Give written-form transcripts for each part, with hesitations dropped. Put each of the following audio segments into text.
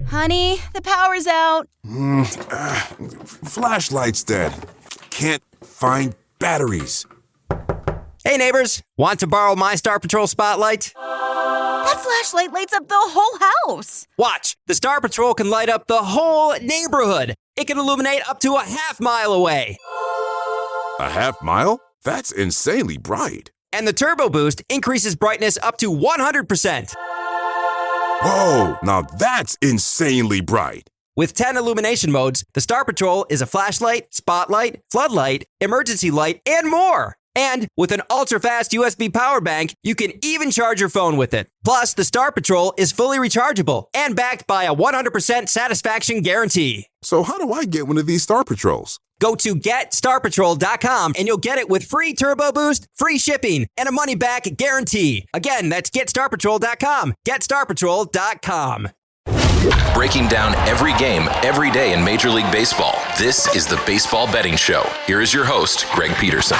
Honey, the power's out. Flashlight's dead. Can't find batteries. Hey neighbors, want to borrow my Star Patrol spotlight? That flashlight lights up the whole house. Watch, the Star Patrol can light up the whole neighborhood. It can illuminate up to a half-mile away. A half mile? That's insanely bright. And the Turbo Boost increases brightness up to 100%. Whoa, now that's insanely bright. With 10 illumination modes, the Star Patrol is a flashlight, spotlight, floodlight, emergency light, and more. And with an ultra-fast USB power bank, you can even charge your phone with it. Plus, the Star Patrol is fully rechargeable and backed by a 100% satisfaction guarantee. So how do I get one of these Star Patrols? Go to GetStarPatrol.com and you'll get it with free Turbo Boost, free shipping, and a money-back guarantee. Again, that's GetStarPatrol.com. GetStarPatrol.com. Breaking down every game, every day in Major League Baseball. This is the Baseball Betting Show. Here is your host, Greg Peterson.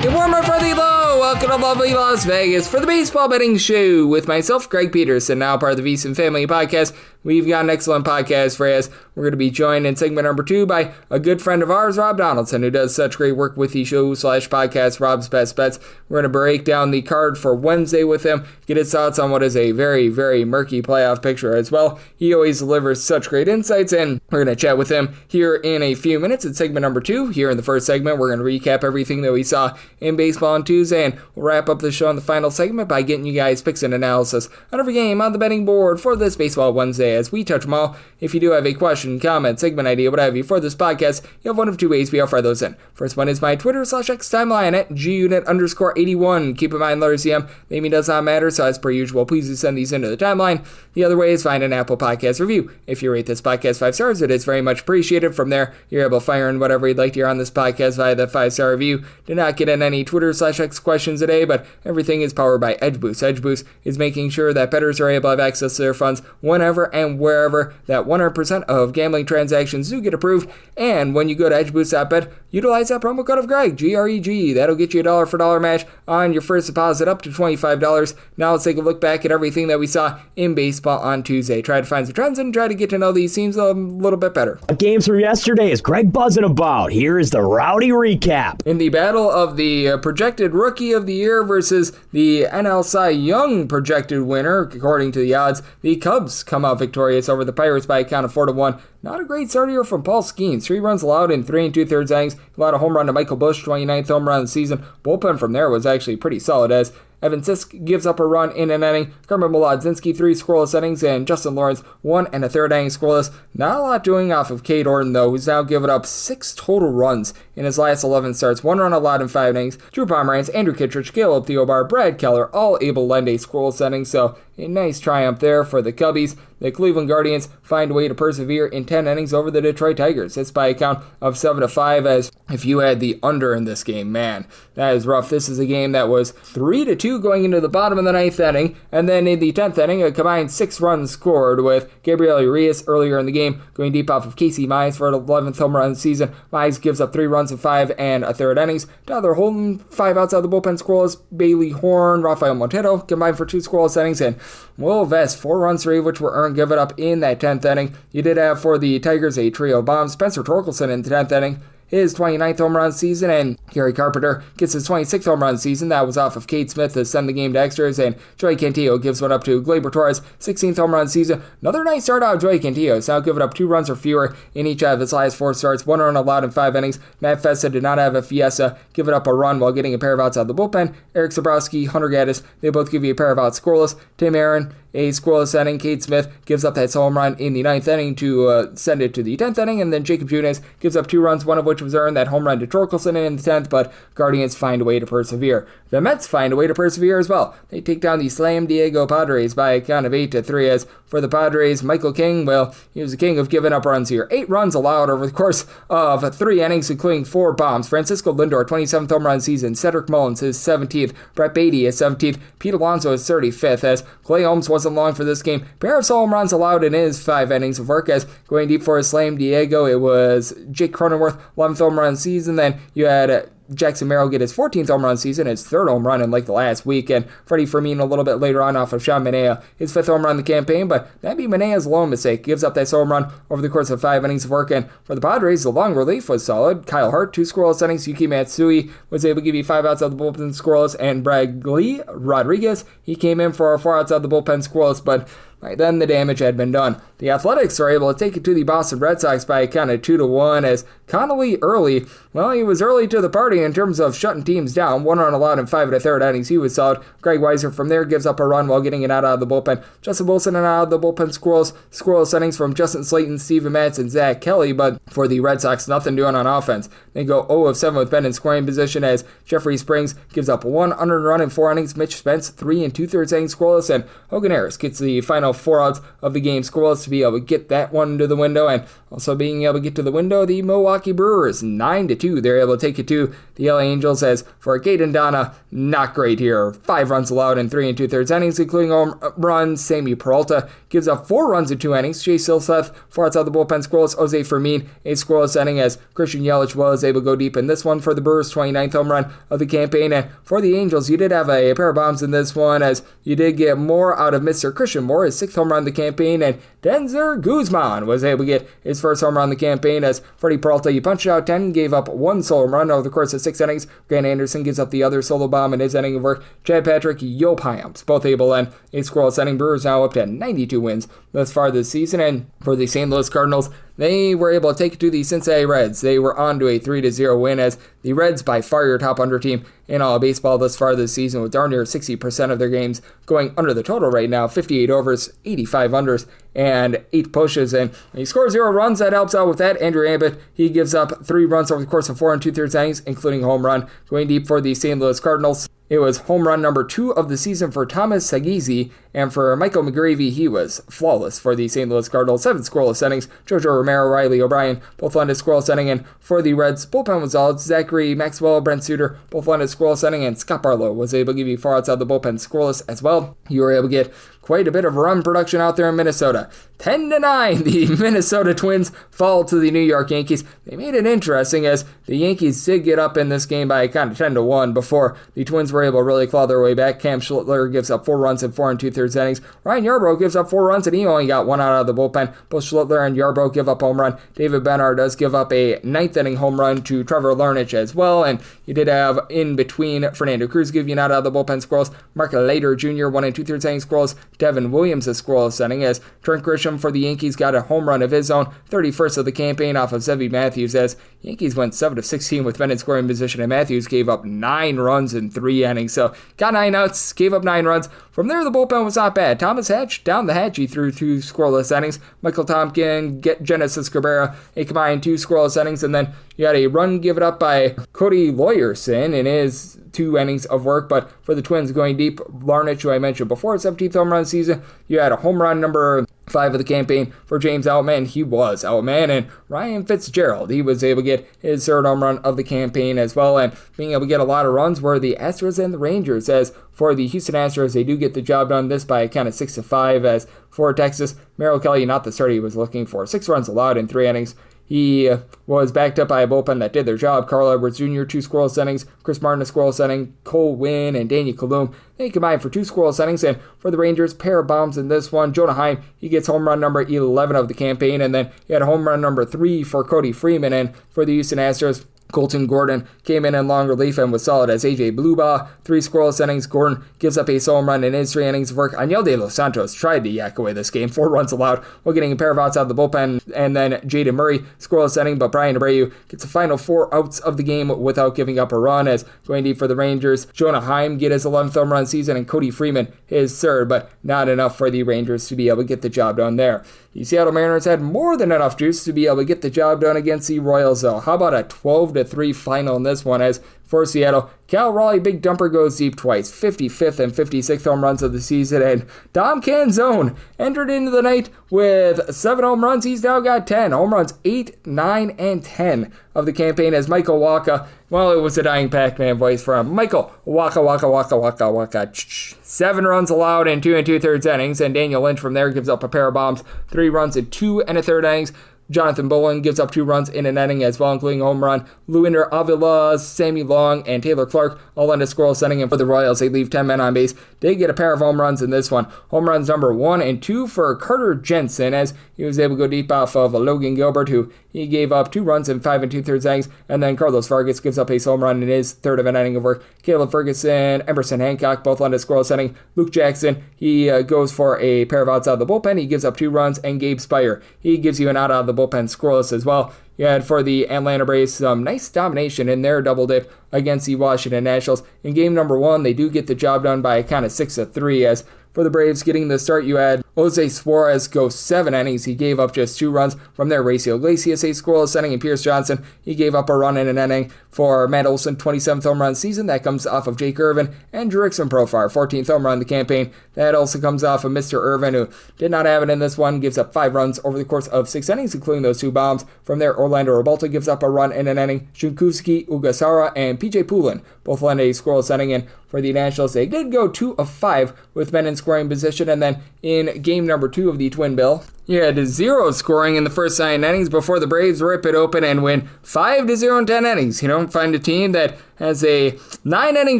A warmer for the low. Welcome to lovely Las Vegas for the Baseball Betting Show with myself, Greg Peterson, now part of the VSiN Family Podcast. We've got an excellent podcast for you. We're going to be joined in segment number 2 by a good friend of ours, Rob Donaldson, who does such great work with the show/podcast, Rob's Best Bets. We're going to break down the card for Wednesday with him, get his thoughts on what is a very, very murky playoff picture as well. He always delivers such great insights, and we're going to chat with him here in a few minutes in segment number 2. Here in the first segment, we're going to recap everything that we saw in baseball on Tuesday, and we'll wrap up the show in the final segment by getting you guys picks and analysis on every game on the betting board for this Baseball Wednesday as we touch them all. If you do have a question, comment, segment idea, what have you for this podcast, you have one of two ways we offer those in. First one is my Twitter/X timeline at gunit_81. Keep in mind, letter CM, naming does not matter, so as per usual, please do send these into the timeline. The other way is find an Apple Podcast review. If you rate this podcast 5 stars, it is very much appreciated. From there, you're able to fire in whatever you'd like to hear on this podcast via that 5-star review. Did not get in any Twitter/X questions today, but everything is powered by EdgeBoost. EdgeBoost is making sure that bettors are able to have access to their funds whenever and wherever that 100% of gambling transactions do get approved. And when you go to edgeboost.bet, utilize that promo code of Greg, G-R-E-G. That'll get you a dollar for dollar match on your first deposit up to $25. Now let's take a look back at everything that we saw in baseball on Tuesday. Try to find some trends and try to get to know these teams a little bit better. Games from yesterday is Greg buzzing about. Here is the rowdy recap. In the battle of the projected Rookie of the Year versus the NL Cy Young projected winner, according to the odds, the Cubs come out victorious over the Pirates by a count of 4-1. Not a great start here from Paul Skeens. 3 runs allowed in 3 2/3 innings. Allowed a home run to Michael Busch, 29th home run of the season. Bullpen from there was actually pretty solid as Evan Sisk gives up a run in an inning. Carmen Molodzinski, 3 scoreless innings, and Justin Lawrence, 1 1/3 innings scoreless. Not a lot doing off of Cade Orton, though, who's now given up 6 total runs in his last 11 starts. 1 run allowed in 5 innings. Drew Pomeranz, Andrew Kittredge, Caleb Theobar, Brad Keller, all able to lend a scoreless inning, so a nice triumph there for the Cubbies. The Cleveland Guardians find a way to persevere in 10 innings over the Detroit Tigers. It's by a count of 7-5, as if you had the under in this game, man, that is rough. This is a game that was 3-2 going into the bottom of the 9th inning, and then in the 10th inning, a combined 6 runs scored with Gabriel Urias earlier in the game going deep off of Casey Mize for an 11th home run of the season. Mize gives up 3 runs in 5 1/3 innings. Tyler Holton, 5 outs out of the bullpen scoreless. Bailey Horn, Rafael Montero combined for 2 scoreless innings, and Will Vest, 4 runs, 3 of which were earned, give it up in that 10th inning. You did have for the Tigers a trio of bombs. Spencer Torkelson in the 10th inning, his 29th home run season, and Gary Carpenter gets his 26th home run season. That was off of Cade Smith to send the game to extras, and Joey Cantillo gives one up to Gleyber Torres, 16th home run season. Another nice start out of Joey Cantillo. He's now given up 2 runs or fewer in each of his last 4 starts, 1 run allowed in 5 innings. Matt Festa did not have a fiesta, give it up a run while getting a pair of outs out of the bullpen. Eric Zabrowski, Hunter Gaddis, they both give you a pair of outs scoreless. Tim Aaron, a scoreless inning. Cade Smith gives up that home run in the 9th inning to send it to the 10th inning, and then Jacob Junis gives up 2 runs, one of which was earned, that home run to Torkelson in the 10th, but Guardians find a way to persevere. The Mets find a way to persevere as well. They take down the Slam Diego Padres by a count of 8-3, as for the Padres, Michael King, well, he was the king of giving up runs here. 8 runs allowed over the course of 3 innings, including 4 bombs. Francisco Lindor, 27th home run season. Cedric Mullins, his 17th. Brett Beatty, his 17th. Pete Alonso, his 35th, as Clay Holmes wasn't long for this game. Pair of home runs allowed in his 5 innings of work, as going deep for his Slam Diego, it was Jake Cronenworth, 11th home run season. Then you had Jackson Merrill get his 14th home run season, his third home run in like the last week, and Freddie Fermin a little bit later on off of Sean Manaea, his 5th home run in the campaign, but that'd be Manea's lone mistake. Gives up that home run over the course of 5 innings of work, and for the Padres, the long relief was solid. Kyle Hart, 2 scoreless innings. Yuki Matsui was able to give you 5 outs out of the bullpen scoreless, and Bradley Rodriguez, he came in for 4 outs out of the bullpen scoreless, but by then, the damage had been done. The Athletics are able to take it to the Boston Red Sox by a count of 2-1 as Connolly early, well, he was early to the party in terms of shutting teams down. 1 run allowed in 5 1/3 innings. He was solid. Greg Weiser from there gives up a run while getting it out of the bullpen. Justin Wilson and out of the bullpen scoreless innings from Justin Slayton, Steven Matz, and Zach Kelly, but for the Red Sox, nothing doing on offense. They go 0 of 7 with Ben in scoring position as Jeffrey Springs gives up 1 unearned run in 4 innings. Mitch Spence, 3 2/3 innings scoreless, and Hogan Harris gets the final 4 outs of the game scoreless to be able to get that one to the window, and also being able to get to the window, the Milwaukee Brewers 9-2. They're able to take it to the LA Angels as for Caden Donna, not great here. 5 runs allowed in 3 2/3 innings, including home runs. Sammy Peralta gives up 4 runs in 2 innings. Chase Silseth, 4 outs out of the bullpen scoreless. Jose Fermin, a scoreless inning as Christian Yelich was able to go deep in this one for the Brewers, 29th home run of the campaign. And for the Angels, you did have a pair of bombs in this one as you did get more out of Mr. Christian Moore, his 6th home run of the campaign, and Denzer Guzman was able to get his 1st home run of the campaign as Freddie Peralta, he punched out 10, gave up 1 solo run over the course of 6 innings. Grant Anderson gives up the other solo bomb in his inning of work. Chad Patrick, Yop Hyams, both able to end a scoreless inning. Brewers now up to 92 wins thus far this season, and for the St. Louis Cardinals, they were able to take it to the Cincinnati Reds. They were on to a 3-0 win as the Reds by far your top under team in all of baseball thus far this season with darn near 60% of their games going under the total right now. 58 overs, 85 unders, and 8 pushes. And when you score 0 runs, that helps out with that. Andrew Abbott, he gives up 3 runs over the course of 4 2/3 innings, including a home run. Going deep for the St. Louis Cardinals, it was home run number 2 of the season for Thomas Sagizi, and for Michael McGravy, he was flawless for the St. Louis Cardinals. 7 scoreless innings. Jojo Romero, Riley O'Brien, both landed scoreless inning, and for the Reds, bullpen was solid. Zachary Maxwell, Brent Suter, both landed scoreless inning, and Scott Barlow was able to give you 4 outs out of the bullpen scoreless as well. You were able to get quite a bit of run production out there in Minnesota. 10-9, the Minnesota Twins fall to the New York Yankees. They made it interesting as the Yankees did get up in this game by kind of 10-1 before the Twins were able to really claw their way back. Cam Schlittler gives up 4 runs in 4 2/3 innings. Ryan Yarbrough gives up 4 runs and he only got 1 out of the bullpen. Both Schlittler and Yarbrough give up home run. David Bennar does give up a 9th inning home run to Trevor Larnach as well, and you did have in between Fernando Cruz give you an out of the bullpen scoreless. Mark Leiter Jr. 1 2/3 innings scoreless. Devin Williams a scoreless inning as Trent Grisham for the Yankees got a home run of his own, 31st of the campaign off of Sevy Matthews as Yankees went 7 of 16 with men in scoring position, and Matthews gave up 9 runs in 3 innings. So got 9 outs, gave up 9 runs. From there, the bullpen was not bad. Thomas Hatch down the hatch, he threw 2 scoreless innings. Michael Tompkin, Genesis Cabrera, a combined 2 scoreless innings, and then you had a run given up by Cody Lawyerson in his 2 innings of work. But for the Twins going deep, Larnach, who I mentioned before, 17th home run season. You had a home run number 5 of the campaign for James Outman. He was Outman, and Ryan Fitzgerald, he was able to get his 3rd home run of the campaign as well, and being able to get a lot of runs were the Astros and the Rangers. As for the Houston Astros, they do get the job done this by a count of 6-5. As for Texas, Merrill Kelly, not the start he was looking for. 6 runs allowed in 3 innings. He was backed up by a bullpen that did their job. Carl Edwards Jr., 2 scoreless innings. Chris Martin, a scoreless inning. Cole Winn and Daniel Kalum, they combined for 2 scoreless innings. And for the Rangers, pair of bombs in this one. Jonah Heim, he gets home run number 11 of the campaign. And then he had home run number 3 for Cody Freeman. And for the Houston Astros, Colton Gordon came in long relief and was solid as A.J. Blubaugh, 3 scoreless innings. Gordon gives up a solo run in his 3 innings of work. Aniel De Los Santos tried to yak away this game, 4 runs allowed while getting a pair of outs out of the bullpen. And then Jaden Murray, scoreless inning, but Brian Abreu gets a final 4 outs of the game without giving up a run. As going deep for the Rangers, Jonah Heim get his 11th home run season and Cody Freeman his 3rd, but not enough for the Rangers to be able to get the job done there. The Seattle Mariners had more than enough juice to be able to get the job done against the Royals, though. How about a 12-3 final in this one? As for Seattle, Cal Raleigh Big Dumper goes deep twice, 55th and 56th home runs of the season, and Dom Canzone entered into the night with 7 home runs. He's now got 10 home runs, 8, 9, and 10 of the campaign as Michael Wacha, well, it was a dying Pac-Man voice from Michael Waka Waka Waka Waka Waka. 7 runs allowed in 2 2/3 innings, and Daniel Lynch from there gives up a pair of bombs, 3 runs in 2 1/3 innings. Jonathan Bolin gives up 2 runs in an inning as well, including a home run. Luinder Avila, Sammy Long, and Taylor Clark all end a scoreless inning. And for the Royals, they leave 10 men on base. They get a pair of home runs in this one. Home runs number 1 and 2 for Carter Jensen, as he was able to go deep off of Logan Gilbert, who he gave up 2 runs in 5 2/3 innings. And then Carlos Vargas gives up a home run in his third of an inning of work. Caleb Ferguson, Emerson Hancock both end a scoreless inning. Luke Jackson, he goes for a pair of outs out of the bullpen. He gives up 2 runs. And Gabe Spire, he gives you an out of the bullpen scoreless as well. You had for the Atlanta Braves some nice domination in their double dip against the Washington Nationals. In game number 1, they do get the job done by a count of 6-3, as for the Braves getting the start, you had Jose Suarez go 7 innings. He gave up just 2 runs. From there, Raciel Iglesias, a scoreless inning, and Pierce Johnson, he gave up a run in an inning. For Matt Olson, 27th home run season. That comes off of Jake Irvin. And Jurickson Profar, 14th home run in the campaign. That also comes off of Mr. Irvin, who did not have it in this one. Gives up 5 runs over the course of 6 innings, including those 2 bombs. From there, Orlando Rebalta gives up a run in an inning. Shunkowski, Ugasara, and PJ Poulin both lend a scoreless inning. And for the Nationals, they did go 2 of 5 with men in scoring position. And then in game number 2 of the Twin Bill, you had 0 scoring in the first 9 innings before the Braves rip it open and win 5-0 in 10 innings. You don't find a team that has a 9-inning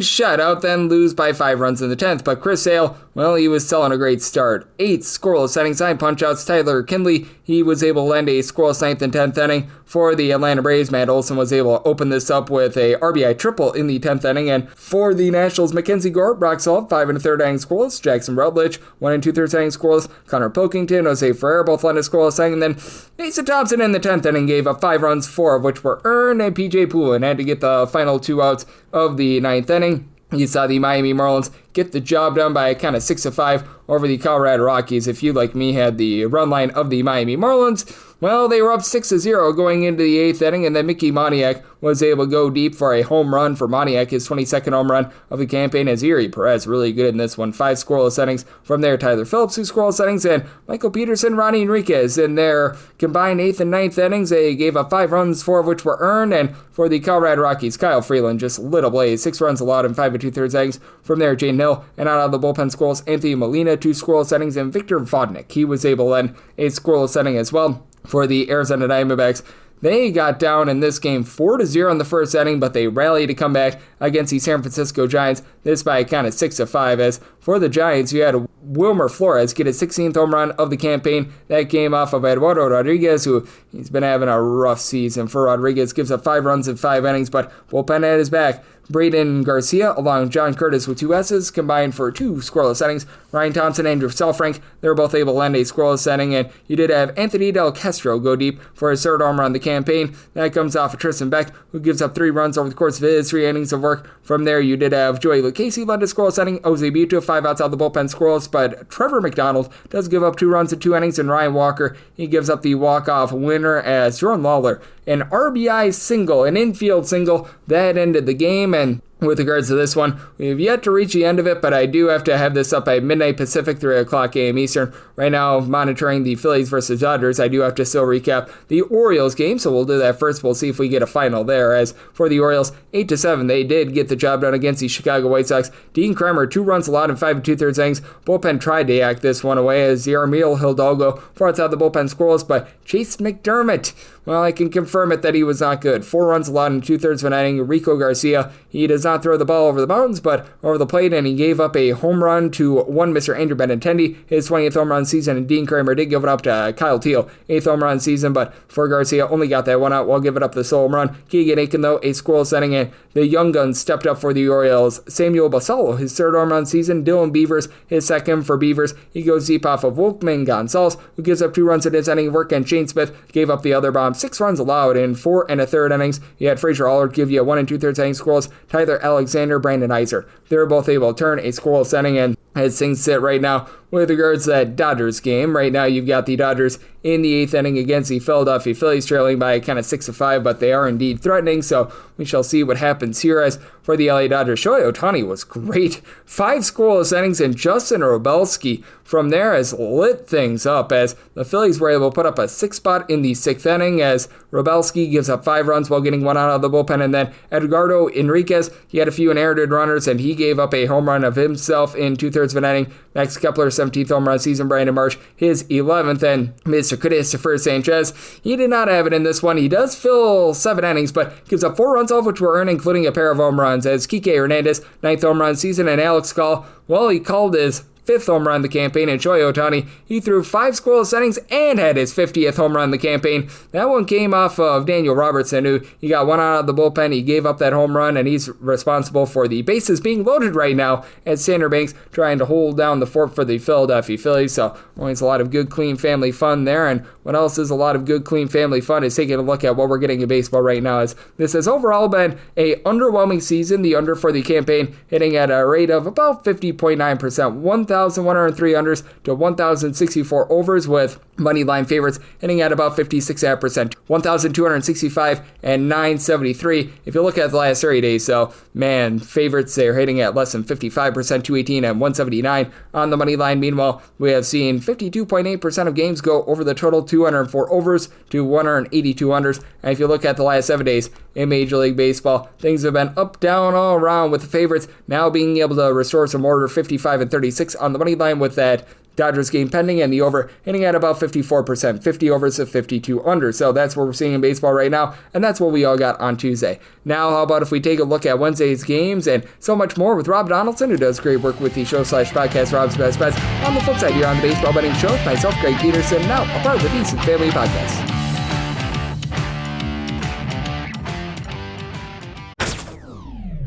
shutout, then lose by 5 runs in the 10th. But Chris Sale, well, he was selling a great start. 8 scoreless innings, 9 punch-outs. Tyler Kinley, he was able to lend a scoreless 9th and 10th inning. For the Atlanta Braves, Matt Olson was able to open this up with a RBI triple in the 10th inning. And for the Nationals, Mackenzie Gore, Brock Salt, 5 1/3 innings scoreless. Jackson Rutledge, 1 2/3 innings scoreless. Connor Pilkington, Jose Ferrer, both lend a scoreless inning. And then Mason Thompson in the 10th inning gave up 5 runs, 4 of which were earned. And PJ Poulin had to get the final 2 outs of the 9th inning. You saw the Miami Marlins get the job done by a count of 6-5 over the Colorado Rockies. If you, like me, had the run line of the Miami Marlins, well, they were up 6-0 going into the 8th inning, and then Mickey Moniak was able to go deep for a home run for Moniak, his 22nd home run of the campaign, as Yuri Perez really good in this one. 5 scoreless innings. From there, Tyler Phillips, 2 scoreless innings, and Michael Peterson, Ronnie Enriquez in their combined 8th and 9th innings. They gave up 5 runs, 4 of which were earned, and for the Colorado Rockies, Kyle Freeland, just little blaze, 6 runs allowed in 5 2/3 innings. From there, Jaden Hill, and out of the bullpen scoreless, Anthony Molina, 2 scoreless innings, and Victor Vodnik, he was able to end a scoreless inning as well. For the Arizona Diamondbacks, they got down in this game 4-0 in the first inning, but they rallied to come back against the San Francisco Giants, this by a count of 6-5. As for the Giants, you had Wilmer Flores get his 16th home run of the campaign. That came off of Eduardo Rodriguez, who he's been having a rough season. For Rodriguez, gives up 5 runs in 5 innings, but bullpen at his back. Braden Garcia, along with John Curtis with 2 S's, combined for 2 scoreless innings. Ryan Thompson, Andrew Selfrank, they were both able to lend a scoreless inning, and you did have Anthony Del Castro go deep for his 3rd home run of the campaign. That comes off of Tristan Beck, who gives up 3 runs over the course of his 3 innings of work. From there, you did have Joey Lucchesi led a scoreless inning, Jose Buto, 5 outs out of the bullpen scoreless, but Trevor McDonald does give up 2 runs in 2 innings, and Ryan Walker, he gives up the walk-off winner as Jordan Lawler, an RBI single, an infield single, that ended the game. And with regards to this one, we've yet to reach the end of it, but I do have to have this up by midnight Pacific, 3 o'clock a.m. Eastern. Right now, monitoring the Phillies versus Dodgers, I do have to still recap the Orioles game, so we'll do that first. We'll see if we get a final there. As for the Orioles, 8-7, they did get the job done against the Chicago White Sox. Dean Kremer, 2 runs allowed in 5 2/3 innings. Bullpen tried to act this one away as Yarmil Hidalgo, 4 outs out of the bullpen scoreless, but Chase McDermott, well, I can confirm it that he was not good. 4 runs allowed in 2/3 of an inning. Rico Garcia, he does not throw the ball over the mountains, but over the plate, and he gave up a home run to one Mr. Andrew Benintendi, his 20th home run season, and Dean Kramer did give it up to Kyle Teal, 8th home run season, but for Garcia, only got that one out while giving up the sole home run. Keegan Aiken, though, a scoreless inning, and the young guns stepped up for the Orioles. Samuel Basallo, his 3rd home run season. Dylan Beavers, his 2nd for Beavers. He goes deep off of Wolfman Gonzalez, who gives up 2 runs in his inning of work, and Shane Smith gave up the other bomb. 6 runs allowed in 4 1/3 innings. You had Fraser Allard give you a 1 2/3 inning scoreless. Tyler Alexander, Brandon Iser, they were both able to turn a scoreless inning. And as things sit right now, with regards to that Dodgers game, right now you've got the Dodgers in the 8th inning against the Philadelphia Phillies, trailing by a count of 6-5, but they are indeed threatening, so we shall see what happens here. As for the LA Dodgers, Shohei Ohtani was great. 5 scoreless innings, and Justin Robelski from there has lit things up, as the Phillies were able to put up a 6 spot in the 6th inning, as Robelski gives up 5 runs while getting 1 out of the bullpen, and then Edgardo Enriquez, he had a few inherited runners, and he gave up a home run of himself in 2/3 of an inning. Max Kepler, 17th home run season. Brandon Marsh, his 11th. And Mr. Christopher Sanchez, he did not have it in this one. He does fill 7 innings, but gives up 4 runs, all of which were earned, including a pair of home runs. As Kike Hernandez, 9th home run season. And Alex Call, well, he called his 5th home run of the campaign, and Shohei Ohtani, he threw 5 scoreless innings and had his 50th home run of the campaign. That one came off of Daniel Robertson, who he got 1 out of the bullpen. He gave up that home run, and he's responsible for the bases being loaded right now at Sander Banks, trying to hold down the fort for the Philadelphia Phillies. So always a lot of good, clean family fun there. And what else is a lot of good, clean family fun is taking a look at what we're getting in baseball right now. As this has overall been a underwhelming season. The under for the campaign hitting at a rate of about 50.9%, 1,103 unders to 1,064 overs, with money line favorites hitting at about 56.5%, 1,265 and 973. If you look at the last 30 days, so man, favorites, they're hitting at less than 55%, 218 and 179 on the money line. Meanwhile, we have seen 52.8% of games go over the total, 204 overs to 182 unders. And if you look at the last 7 days in Major League Baseball, things have been up, down, all around, with the favorites now being able to restore some order, 55 and 36 on the money line, with that Dodgers game pending, and the over hitting at about 54%, 50 overs to 52 under. So that's what we're seeing in baseball right now, and that's what we all got on Tuesday. Now, how about if we take a look at Wednesday's games and so much more with Rob Donaldson, who does great work with the show/podcast Rob's Best Bets. On the flip side here on the Baseball Betting Show, with myself, Greg Peterson, now a part of the Decent Family Podcast.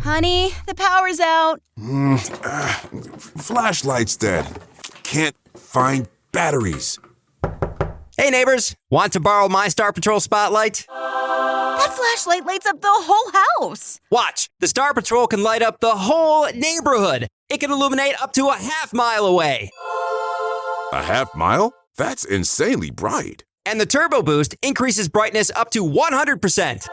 Honey, the power's out. Flashlight's dead. Can't find batteries. Hey neighbors, want to borrow my Star Patrol spotlight? That flashlight lights up the whole house. Watch, the Star Patrol can light up the whole neighborhood. It can illuminate up to a half-mile away. A half mile? That's insanely bright. And the Turbo Boost increases brightness up to 100%.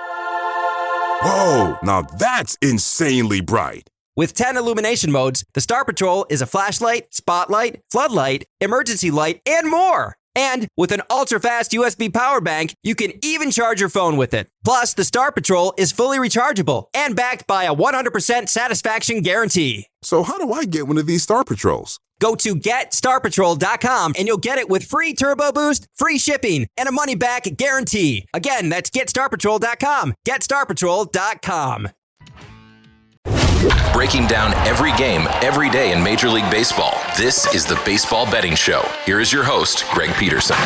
Whoa, now that's insanely bright. With 10 illumination modes, the Star Patrol is a flashlight, spotlight, floodlight, emergency light, and more. And with an ultra-fast USB power bank, you can even charge your phone with it. Plus, the Star Patrol is fully rechargeable and backed by a 100% satisfaction guarantee. So how do I get one of these Star Patrols? Go to GetStarPatrol.com and you'll get it with free Turbo Boost, free shipping, and a money-back guarantee. Again, that's GetStarPatrol.com. GetStarPatrol.com. Breaking down every game, every day in Major League Baseball. This is the Baseball Betting Show. Here is your host, Greg Peterson.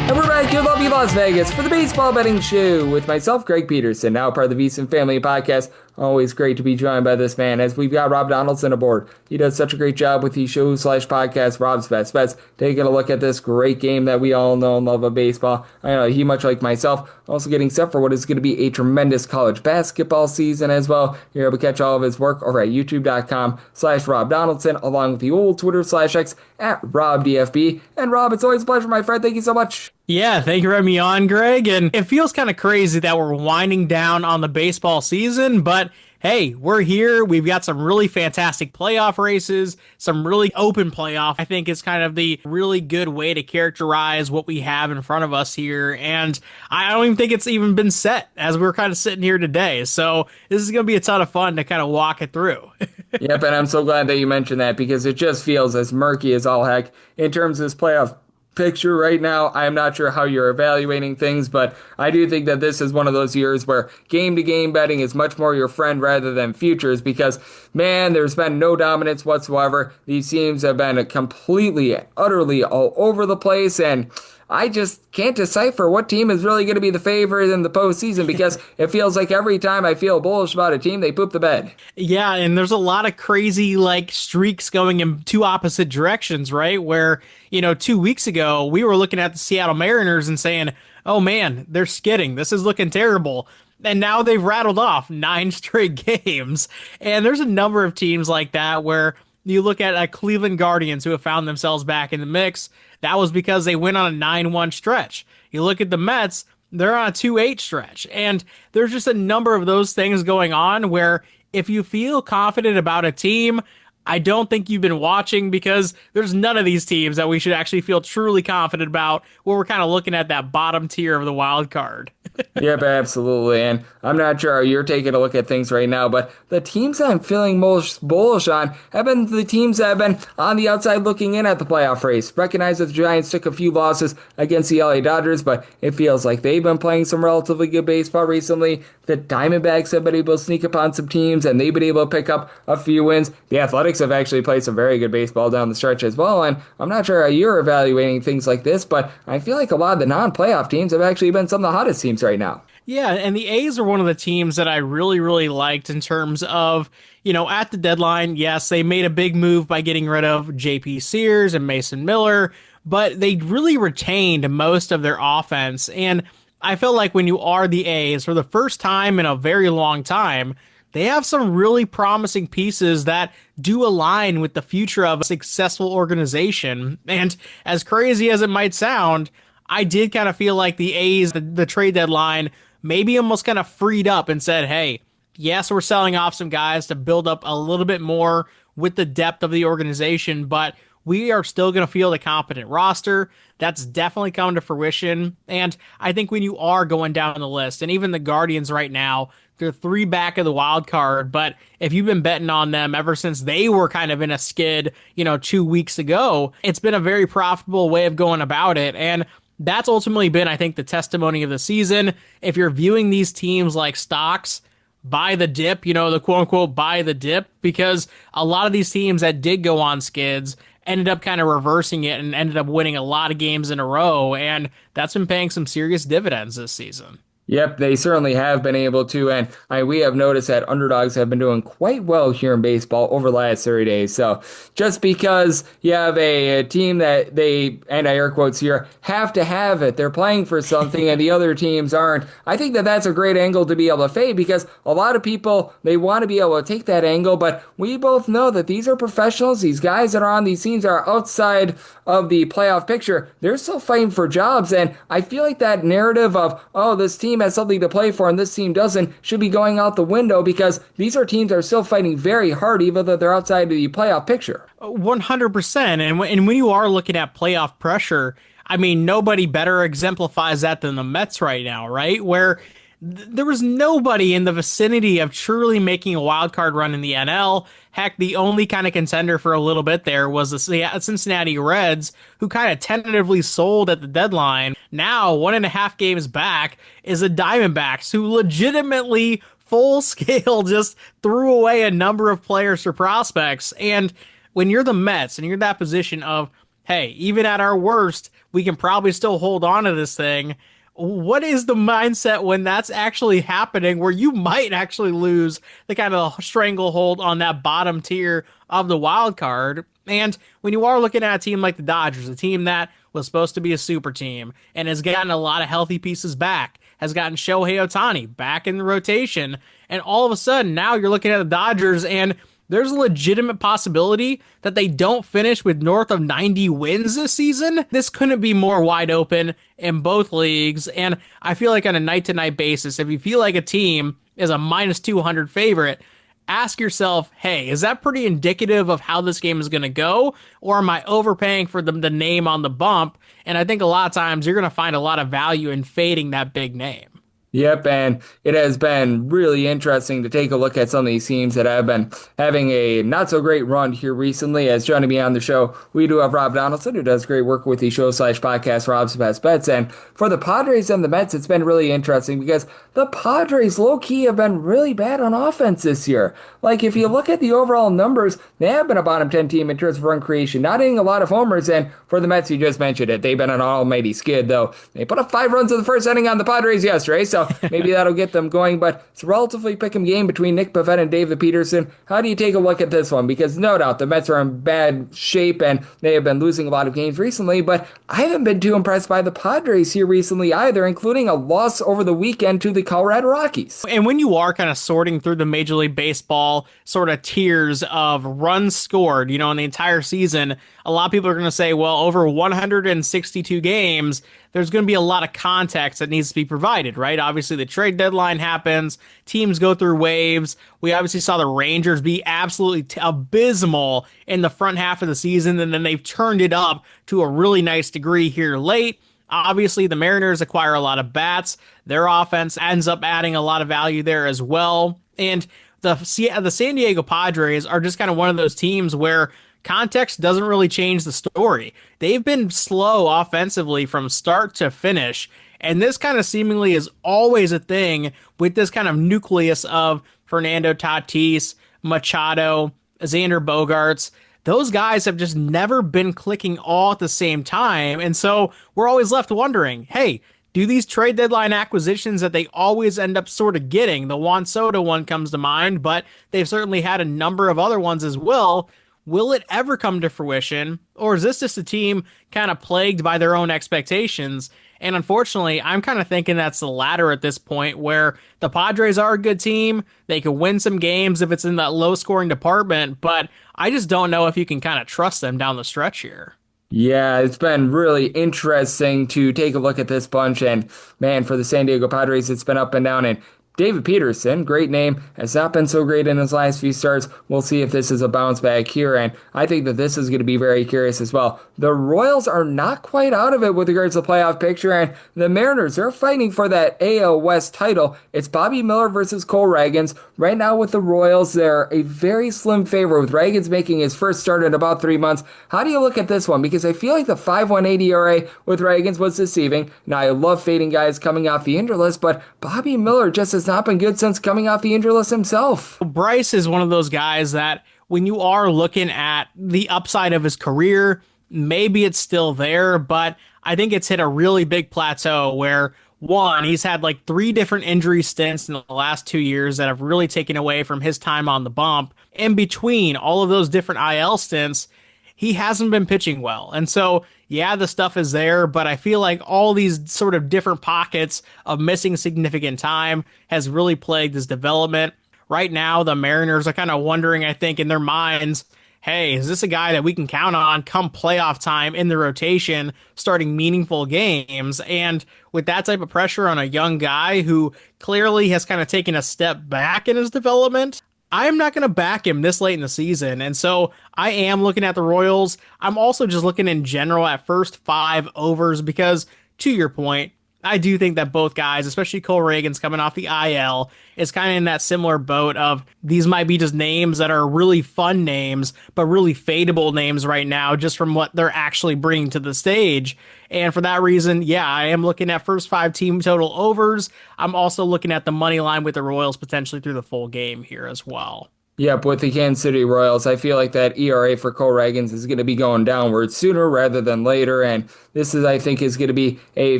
And we're back here in lovely Las Vegas for the Baseball Betting Show with myself, Greg Peterson, now part of the VSiN Family Podcast. Always great to be joined by this man, as we've got Rob Donaldson aboard. He does such a great job with the show/podcast Rob's Best Bets, taking a look at this great game that we all know and love of baseball. I know he, much like myself, also getting set for what is going to be a tremendous college basketball season as well. You're able to catch all of his work over at youtube.com/Rob Donaldson, along with the old Twitter/X at RobDFB. And Rob, it's always a pleasure, my friend. Thank you so much. Yeah, thank you for having me on, Greg. And it feels kind of crazy that we're winding down on the baseball season, but hey, we're here. We've got some really fantastic playoff races, some really open playoff. I think it's kind of the really good way to characterize what we have in front of us here. And I don't even think it's even been set as we're kind of sitting here today. So this is going to be a ton of fun to kind of walk it through. Yep, and I'm so glad that you mentioned that, because it just feels as murky as all heck in terms of this playoff picture right now. I am not sure how you're evaluating things, but I do think that this is one of those years where game-to-game betting is much more your friend rather than futures, because, man, there's been no dominance whatsoever. These teams have been completely, utterly all over the place, and I just can't decipher what team is really going to be the favorite in the postseason, because it feels like every time I feel bullish about a team, they poop the bed. Yeah, and there's a lot of crazy streaks going in two opposite directions, right? Where, 2 weeks ago, we were looking at the Seattle Mariners and saying, oh man, they're skidding. This is looking terrible. And now they've rattled off 9 straight games. And there's a number of teams like that where you look at Cleveland Guardians, who have found themselves back in the mix. That was because they went on a 9-1 stretch. You look at the Mets, they're on a 2-8 stretch. And there's just a number of those things going on where if you feel confident about a team, I don't think you've been watching, because there's none of these teams that we should actually feel truly confident about where we're kind of looking at that bottom tier of the wild card. Yep, absolutely. And I'm not sure how you're taking a look at things right now, but the teams I'm feeling most bullish on have been the teams that have been on the outside looking in at the playoff race. Recognize that the Giants took a few losses against the LA Dodgers, but it feels like they've been playing some relatively good baseball recently. The Diamondbacks have been able to sneak upon some teams, and they've been able to pick up a few wins. The Athletics have actually played some very good baseball down the stretch as well, and I'm not sure how you're evaluating things like this, but I feel like a lot of the non-playoff teams have actually been some of the hottest teams right now. Yeah, and the A's are one of the teams that I really, really liked in terms of, at the deadline. Yes, they made a big move by getting rid of J.P. Sears and Mason Miller, but they really retained most of their offense. And I feel like when you are the A's, for the first time in a very long time, they have some really promising pieces that do align with the future of a successful organization. And as crazy as it might sound, I did kind of feel like the A's, the trade deadline, maybe almost kind of freed up and said, hey, yes, we're selling off some guys to build up a little bit more with the depth of the organization, but we are still going to field a competent roster. That's definitely come to fruition. And I think when you are going down the list, and even the Guardians right now, they're 3 back of the wild card, but if you've been betting on them ever since they were kind of in a skid, 2 weeks ago, it's been a very profitable way of going about it. And that's ultimately been, I think, the testimony of the season. If you're viewing these teams like stocks, buy the dip, the quote-unquote buy the dip, because a lot of these teams that did go on skids ended up kind of reversing it and ended up winning a lot of games in a row, and that's been paying some serious dividends this season. Yep, they certainly have been able to, and we have noticed that underdogs have been doing quite well here in baseball over the last 30 days. So just because you have a team that they, and I air quotes here, have to have it, they're playing for something, and the other teams aren't, I think that that's a great angle to be able to fade, because a lot of people, they want to be able to take that angle, but we both know that these are professionals. These guys that are on these teams are outside of the playoff picture. They're still fighting for jobs, and I feel like that narrative of, oh, this team has something to play for and this team doesn't, should be going out the window, because these are teams that are still fighting very hard even though they're outside of the playoff picture. 100%. And when you are looking at playoff pressure, I mean, nobody better exemplifies that than the Mets right now, right? Where there was nobody in the vicinity of truly making a wild card run in the NL. Heck, the only kind of contender for a little bit there was the Cincinnati Reds, who kind of tentatively sold at the deadline. Now, 1.5 games back, is the Diamondbacks, who legitimately full scale just threw away a number of players for prospects. And when you're the Mets and you're in that position of, hey, even at our worst, we can probably still hold on to this thing, what is the mindset when that's actually happening, where you might actually lose the kind of stranglehold on that bottom tier of the wild card? And when you are looking at a team like the Dodgers, a team that was supposed to be a super team and has gotten a lot of healthy pieces back, has gotten Shohei Ohtani back in the rotation, and all of a sudden now you're looking at the Dodgers and there's a legitimate possibility that they don't finish with north of 90 wins this season. This couldn't be more wide open in both leagues. And I feel like on a night-to-night basis, if you feel like a team is a minus 200 favorite, ask yourself, hey, is that pretty indicative of how this game is going to go? Or am I overpaying for the name on the bump? And I think a lot of times you're going to find a lot of value in fading that big name. Yep, and it has been really interesting to take a look at some of these teams that have been having a not-so-great run here recently. As joining me on the show, we do have Rob Donaldson, who does great work with the show/podcast Rob's Best Bets. And for the Padres and the Mets, it's been really interesting because the Padres, low-key, have been really bad on offense this year. Like, if you look at the overall numbers, they have been a bottom 10 team in terms of run creation, not hitting a lot of homers. And for the Mets, you just mentioned it, they've been an almighty skid, though. They put up 5 runs in the first inning on the Padres yesterday, so maybe that'll get them going, but it's a relatively pick'em game between Nick Pivetta and David Peterson. How do you take a look at this one? Because no doubt the Mets are in bad shape and they have been losing a lot of games recently, but I haven't been too impressed by the Padres here recently either, including a loss over the weekend to the Colorado Rockies. And when you are kind of sorting through the Major League Baseball sort of tiers of runs scored, in the entire season, a lot of people are going to say, well, over 162 games, there's going to be a lot of context that needs to be provided, right? Obviously, obviously the trade deadline happens, teams go through waves. We obviously saw the Rangers be absolutely abysmal in the front half of the season, and then they've turned it up to a really nice degree here late. Obviously, the Mariners acquire a lot of bats. Their offense ends up adding a lot of value there as well. And the San Diego Padres are just kind of one of those teams where context doesn't really change the story. They've been slow offensively from start to finish, and this kind of seemingly is always a thing with this kind of nucleus of Fernando Tatis, Machado, Xander Bogaerts. Those guys have just never been clicking all at the same time, and so we're always left wondering, hey, do these trade deadline acquisitions that they always end up sort of getting, the Juan Soto one comes to mind, but they've certainly had a number of other ones as well, will it ever come to fruition, or is this just a team kind of plagued by their own expectations? And unfortunately, I'm kind of thinking that's the latter at this point, where the Padres are a good team. They could win some games if it's in that low-scoring department, but I just don't know if you can kind of trust them down the stretch here. Yeah, it's been really interesting to take a look at this bunch, and man, for the San Diego Padres, it's been up and down, and David Peterson, great name, has not been so great in his last few starts. We'll see if this is a bounce back here, and I think that this is going to be very curious as well. The Royals are not quite out of it with regards to the playoff picture, and the Mariners, they're fighting for that AL West title. It's Bobby Miller versus Cole Ragans. Right now with the Royals, they're a very slim favorite, with Ragans making his first start in about 3 months. How do you look at this one? Because I feel like the 5.18 ERA with Ragans was deceiving. Now, I love fading guys coming off the injured list, but Bobby Miller just has not been good since coming off the injured list himself. Bryce is one of those guys that when you are looking at the upside of his career, maybe it's still there, but I think it's hit a really big plateau where, one, he's had like 3 different injury stints in the last 2 years that have really taken away from his time on the bump. In between all of those different IL stints, he hasn't been pitching well. And so, yeah, the stuff is there, but I feel like all these sort of different pockets of missing significant time has really plagued his development. Right now, the Mariners are kind of wondering, I think, in their minds, hey, is this a guy that we can count on come playoff time in the rotation, starting meaningful games? And with that type of pressure on a young guy who clearly has kind of taken a step back in his development, I'm not going to back him this late in the season. And so I am looking at the Royals. I'm also just looking in general at first 5 overs because, to your point, I do think that both guys, especially Cole Ragans coming off the IL, is kind of in that similar boat of these might be just names that are really fun names, but really fadeable names right now just from what they're actually bringing to the stage. And for that reason, yeah, I am looking at first 5 team total overs. I'm also looking at the money line with the Royals potentially through the full game here as well. Yep, with the Kansas City Royals, I feel like that ERA for Cole Ragans is going to be going downward sooner rather than later, and this is, I think, is going to be a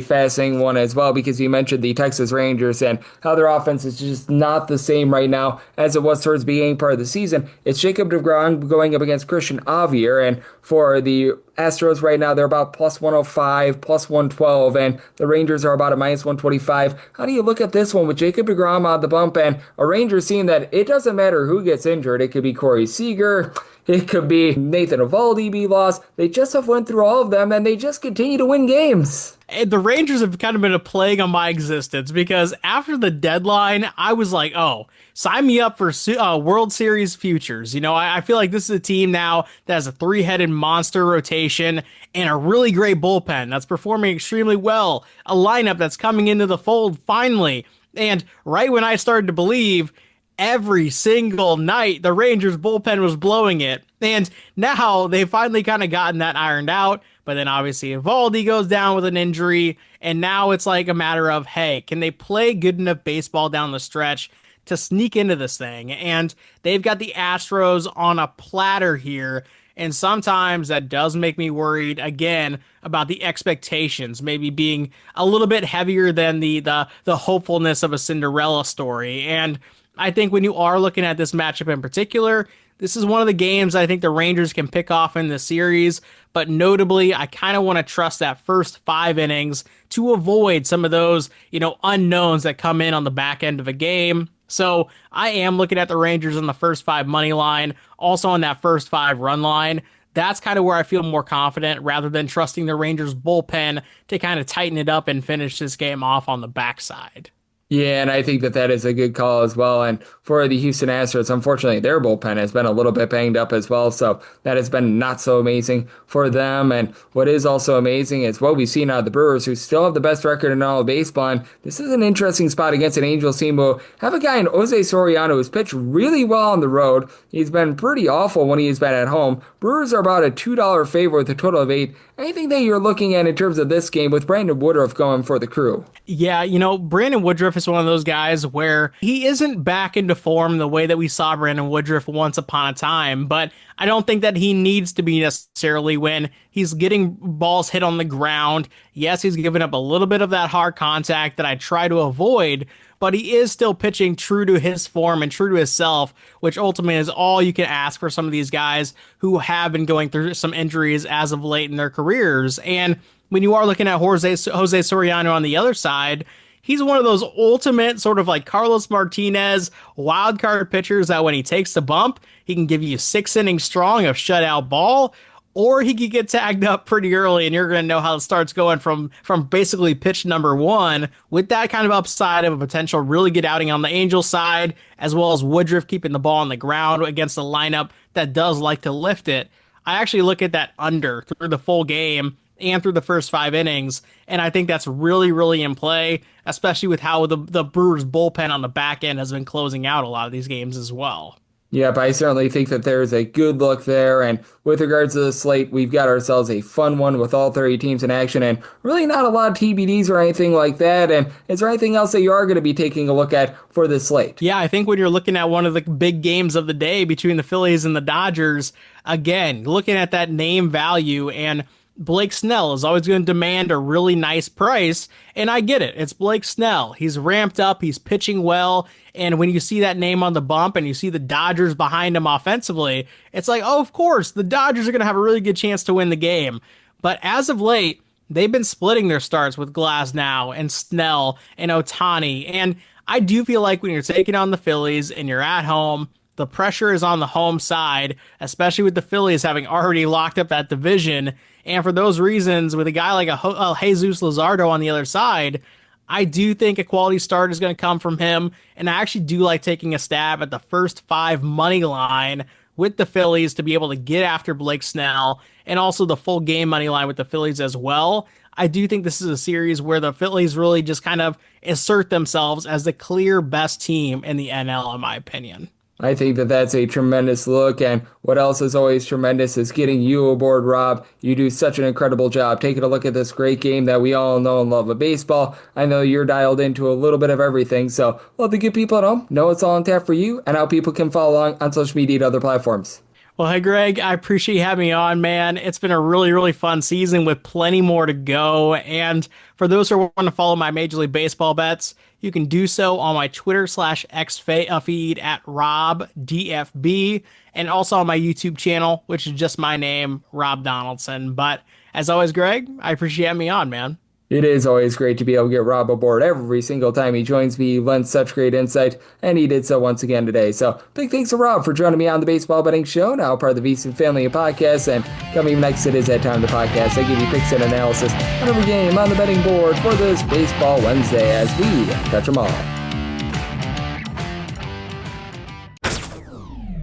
fascinating one as well because you mentioned the Texas Rangers and how their offense is just not the same right now as it was towards the beginning part of the season. It's Jacob deGrom going up against Christian Javier, and for the Astros right now, they're about plus 105, plus 112, and the Rangers are about a minus 125. How do you look at this one with Jacob deGrom on the bump and a Rangers team that it doesn't matter who gets injured? It could be Corey Seager, it could be Nathan Eovaldi be lost. They just have went through all of them, and they just continue to win games. The Rangers have kind of been a plague on my existence because after the deadline, I was like, oh, sign me up for World Series futures. You know, I feel like this is a team now that has a 3-headed monster rotation and a really great bullpen that's performing extremely well, a lineup that's coming into the fold finally. And right when I started to believe, every single night the Rangers bullpen was blowing it. And now they've finally kind of gotten that ironed out. But then obviously Eovaldi goes down with an injury. And now it's like a matter of, hey, can they play good enough baseball down the stretch to sneak into this thing? And they've got the Astros on a platter here. And sometimes that does make me worried, again, about the expectations maybe being a little bit heavier than the hopefulness of a Cinderella story. And I think when you are looking at this matchup in particular, this is one of the games I think the Rangers can pick off in the series, but notably, I kind of want to trust that first 5 innings to avoid some of those, unknowns that come in on the back end of a game. So I am looking at the Rangers on the first 5 money line, also on that first 5 run line. That's kind of where I feel more confident rather than trusting the Rangers bullpen to kind of tighten it up and finish this game off on the backside. Yeah, and I think that is a good call as well. And for the Houston Astros, unfortunately, their bullpen has been a little bit banged up as well. So that has been not so amazing for them. And what is also amazing is what we've seen out of the Brewers, who still have the best record in all of baseball. And this is an interesting spot against an Angels team who have a guy in Jose Soriano who's pitched really well on the road. He's been pretty awful when he's been at home. Brewers are about a $2 favorite with a total of 8. Anything that you're looking at in terms of this game with Brandon Woodruff going for the Crew? Yeah, Brandon Woodruff is one of those guys where he isn't back into form the way that we saw Brandon Woodruff once upon a time, but I don't think that he needs to be necessarily when he's getting balls hit on the ground. Yes, he's giving up a little bit of that hard contact that I try to avoid, but he is still pitching true to his form and true to himself, which ultimately is all you can ask for some of these guys who have been going through some injuries as of late in their careers. And when you are looking at Jose Soriano on the other side, he's one of those ultimate sort of like Carlos Martinez wild card pitchers that when he takes the bump, he can give you 6 innings strong of shutout ball, or he could get tagged up pretty early and you're going to know how it starts going from basically pitch number 1 with that kind of upside of a potential really good outing on the Angels side, as well as Woodruff keeping the ball on the ground against a lineup that does like to lift it. I actually look at that under through the full game and through the first 5 innings, and I think that's really, really in play, especially with how the Brewers bullpen on the back end has been closing out a lot of these games as well. Yep, I certainly think that there's a good look there. And with regards to the slate, we've got ourselves a fun one with all 30 teams in action and really not a lot of TBDs or anything like that. And is there anything else that you are going to be taking a look at for this slate? Yeah, I think when you're looking at one of the big games of the day between the Phillies and the Dodgers, again, looking at that name value, and Blake Snell is always going to demand a really nice price, and I get it. It's Blake Snell. He's ramped up. He's pitching well, and when you see that name on the bump and you see the Dodgers behind him offensively, it's like, oh, of course, the Dodgers are going to have a really good chance to win the game. But as of late, they've been splitting their starts with Glasnow and Snell and Ohtani, and I do feel like when you're taking on the Phillies and you're at home, the pressure is on the home side, especially with the Phillies having already locked up that division. And for those reasons, with a guy like a Jesus Luzardo on the other side, I do think a quality start is going to come from him. And I actually do like taking a stab at the first 5 money line with the Phillies to be able to get after Blake Snell, and also the full game money line with the Phillies as well. I do think this is a series where the Phillies really just kind of assert themselves as the clear best team in the NL, in my opinion. I think that that's a tremendous look, and what else is always tremendous is getting you aboard, Rob. You do such an incredible job taking a look at this great game that we all know and love of baseball. I know you're dialed into a little bit of everything, so love to get people at home know it's all on tap for you and how people can follow along on social media and other platforms. Well, hey, Greg, I appreciate you having me on, man. It's been a really, really fun season with plenty more to go. And for those who want to follow my Major League Baseball bets, you can do so on my Twitter/X feed at RobDFB, and also on my YouTube channel, which is just my name, Rob Donaldson. But as always, Greg, I appreciate you having me on, man. It is always great to be able to get Rob aboard every single time he joins me. He lends such great insight, and he did so once again today. So big thanks to Rob for joining me on the Baseball Betting Show, now part of the VSiN family of podcasts. And coming next, it is that time of the podcast. I give you picks and analysis on every game on the betting board for this Baseball Wednesday as we touch them all.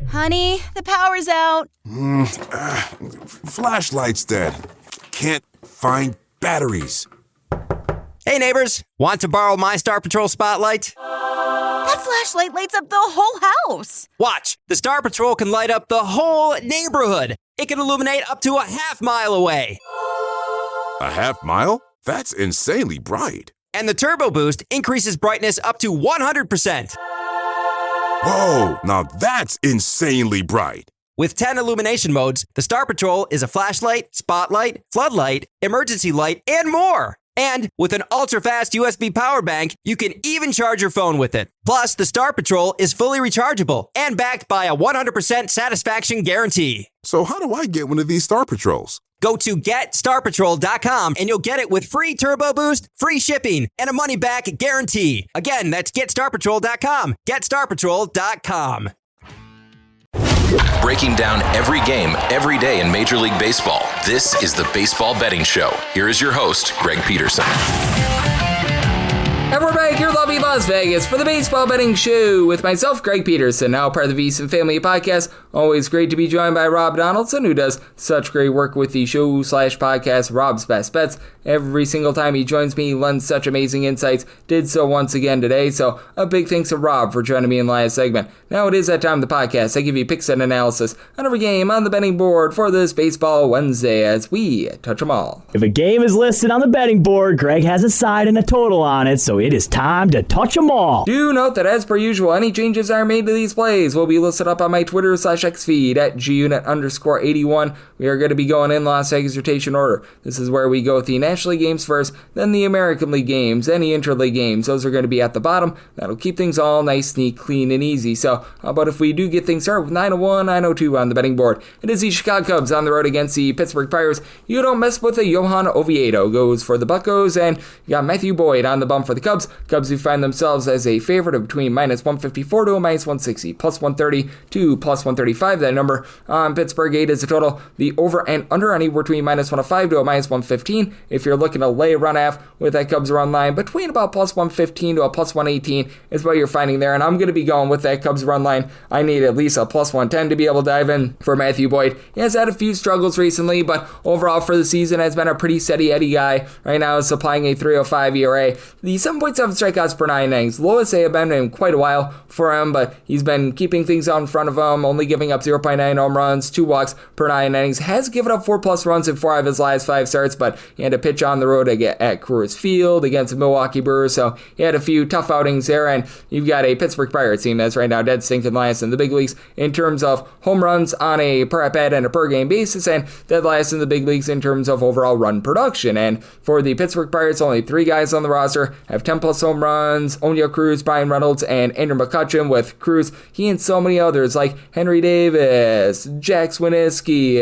Honey, the power's out. Flashlight's dead. Can't find batteries. Hey neighbors, want to borrow my Star Patrol spotlight? That flashlight lights up the whole house. Watch, the Star Patrol can light up the whole neighborhood. It can illuminate up to a half-mile away. A half mile? That's insanely bright. And the Turbo Boost increases brightness up to 100%. Whoa, now that's insanely bright. With 10 illumination modes, the Star Patrol is a flashlight, spotlight, floodlight, emergency light, and more. And with an ultra-fast USB power bank, you can even charge your phone with it. Plus, the Star Patrol is fully rechargeable and backed by a 100% satisfaction guarantee. So how do I get one of these Star Patrols? Go to GetStarPatrol.com and you'll get it with free Turbo Boost, free shipping, and a money-back guarantee. Again, that's GetStarPatrol.com. GetStarPatrol.com. Breaking down every game, every day in Major League Baseball. This is the Baseball Betting Show. Here is your host, Greg Peterson. And we're back here in lovely Las Vegas for the Baseball Betting Show with myself, Greg Peterson, now part of the VSiN Family Podcast. Always great to be joined by Rob Donaldson, who does such great work with the show/podcast Rob's Best Bets. Every single time he joins me, he lends such amazing insights. Did so once again today, so a big thanks to Rob for joining me in the last segment. Now it is that time of the podcast. I give you picks and analysis on every game on the betting board for this Baseball Wednesday as we touch them all. If a game is listed on the betting board, Greg has a side and a total on it, so it is time to touch them all. Do note that as per usual, any changes are made to these plays will be listed up on my Twitter/X feed at gunit_81. We are going to be going in Las Vegas rotation order. This is where we go with the National League games first, then the American League games, then the Interleague games. Those are going to be at the bottom. That'll keep things all nice, neat, clean, and easy. So how about if we do get things started with 901, 902 on the betting board? It is the Chicago Cubs on the road against the Pittsburgh Pirates. You don't mess with a Johan Oviedo. Goes for the Buccos, and you got Matthew Boyd on the bump for the Cubs. Cubs who find themselves as a favorite of between minus 154 to a minus 160, plus 130 to plus 135. That number on Pittsburgh 8 is a total. The over and under anywhere between minus 105 to a minus 115. If you're looking to lay a run half with that Cubs run line, between about plus 115 to a plus 118 is what you're finding there, and I'm going to be going with that Cubs run line. I need at least a plus 110 to be able to dive in for Matthew Boyd. He has had a few struggles recently, but overall for the season has been a pretty steady Eddie guy. Right now is supplying a 3.05 ERA. The 7.7 strikeouts per 9 innings. Lowest they have been in quite a while for him, but he's been keeping things out in front of him, only giving up 0.9 home runs, 2 walks per 9 innings. Has given up 4+ runs in 4 of his last 5 starts, but he had to pitch on the road at Coors Field against the Milwaukee Brewers, so he had a few tough outings there, and you've got a Pittsburgh Pirates team that's right now dead stinking last in the big leagues in terms of home runs on a per at-bat and a per game basis, and dead last in the big leagues in terms of overall run production. And for the Pittsburgh Pirates, only 3 guys on the roster have 10+ home runs: O'Neill Cruz, Brian Reynolds, and Andrew McCutchen. With Cruz, he and so many others like Henry Davis, Jack Swiniski,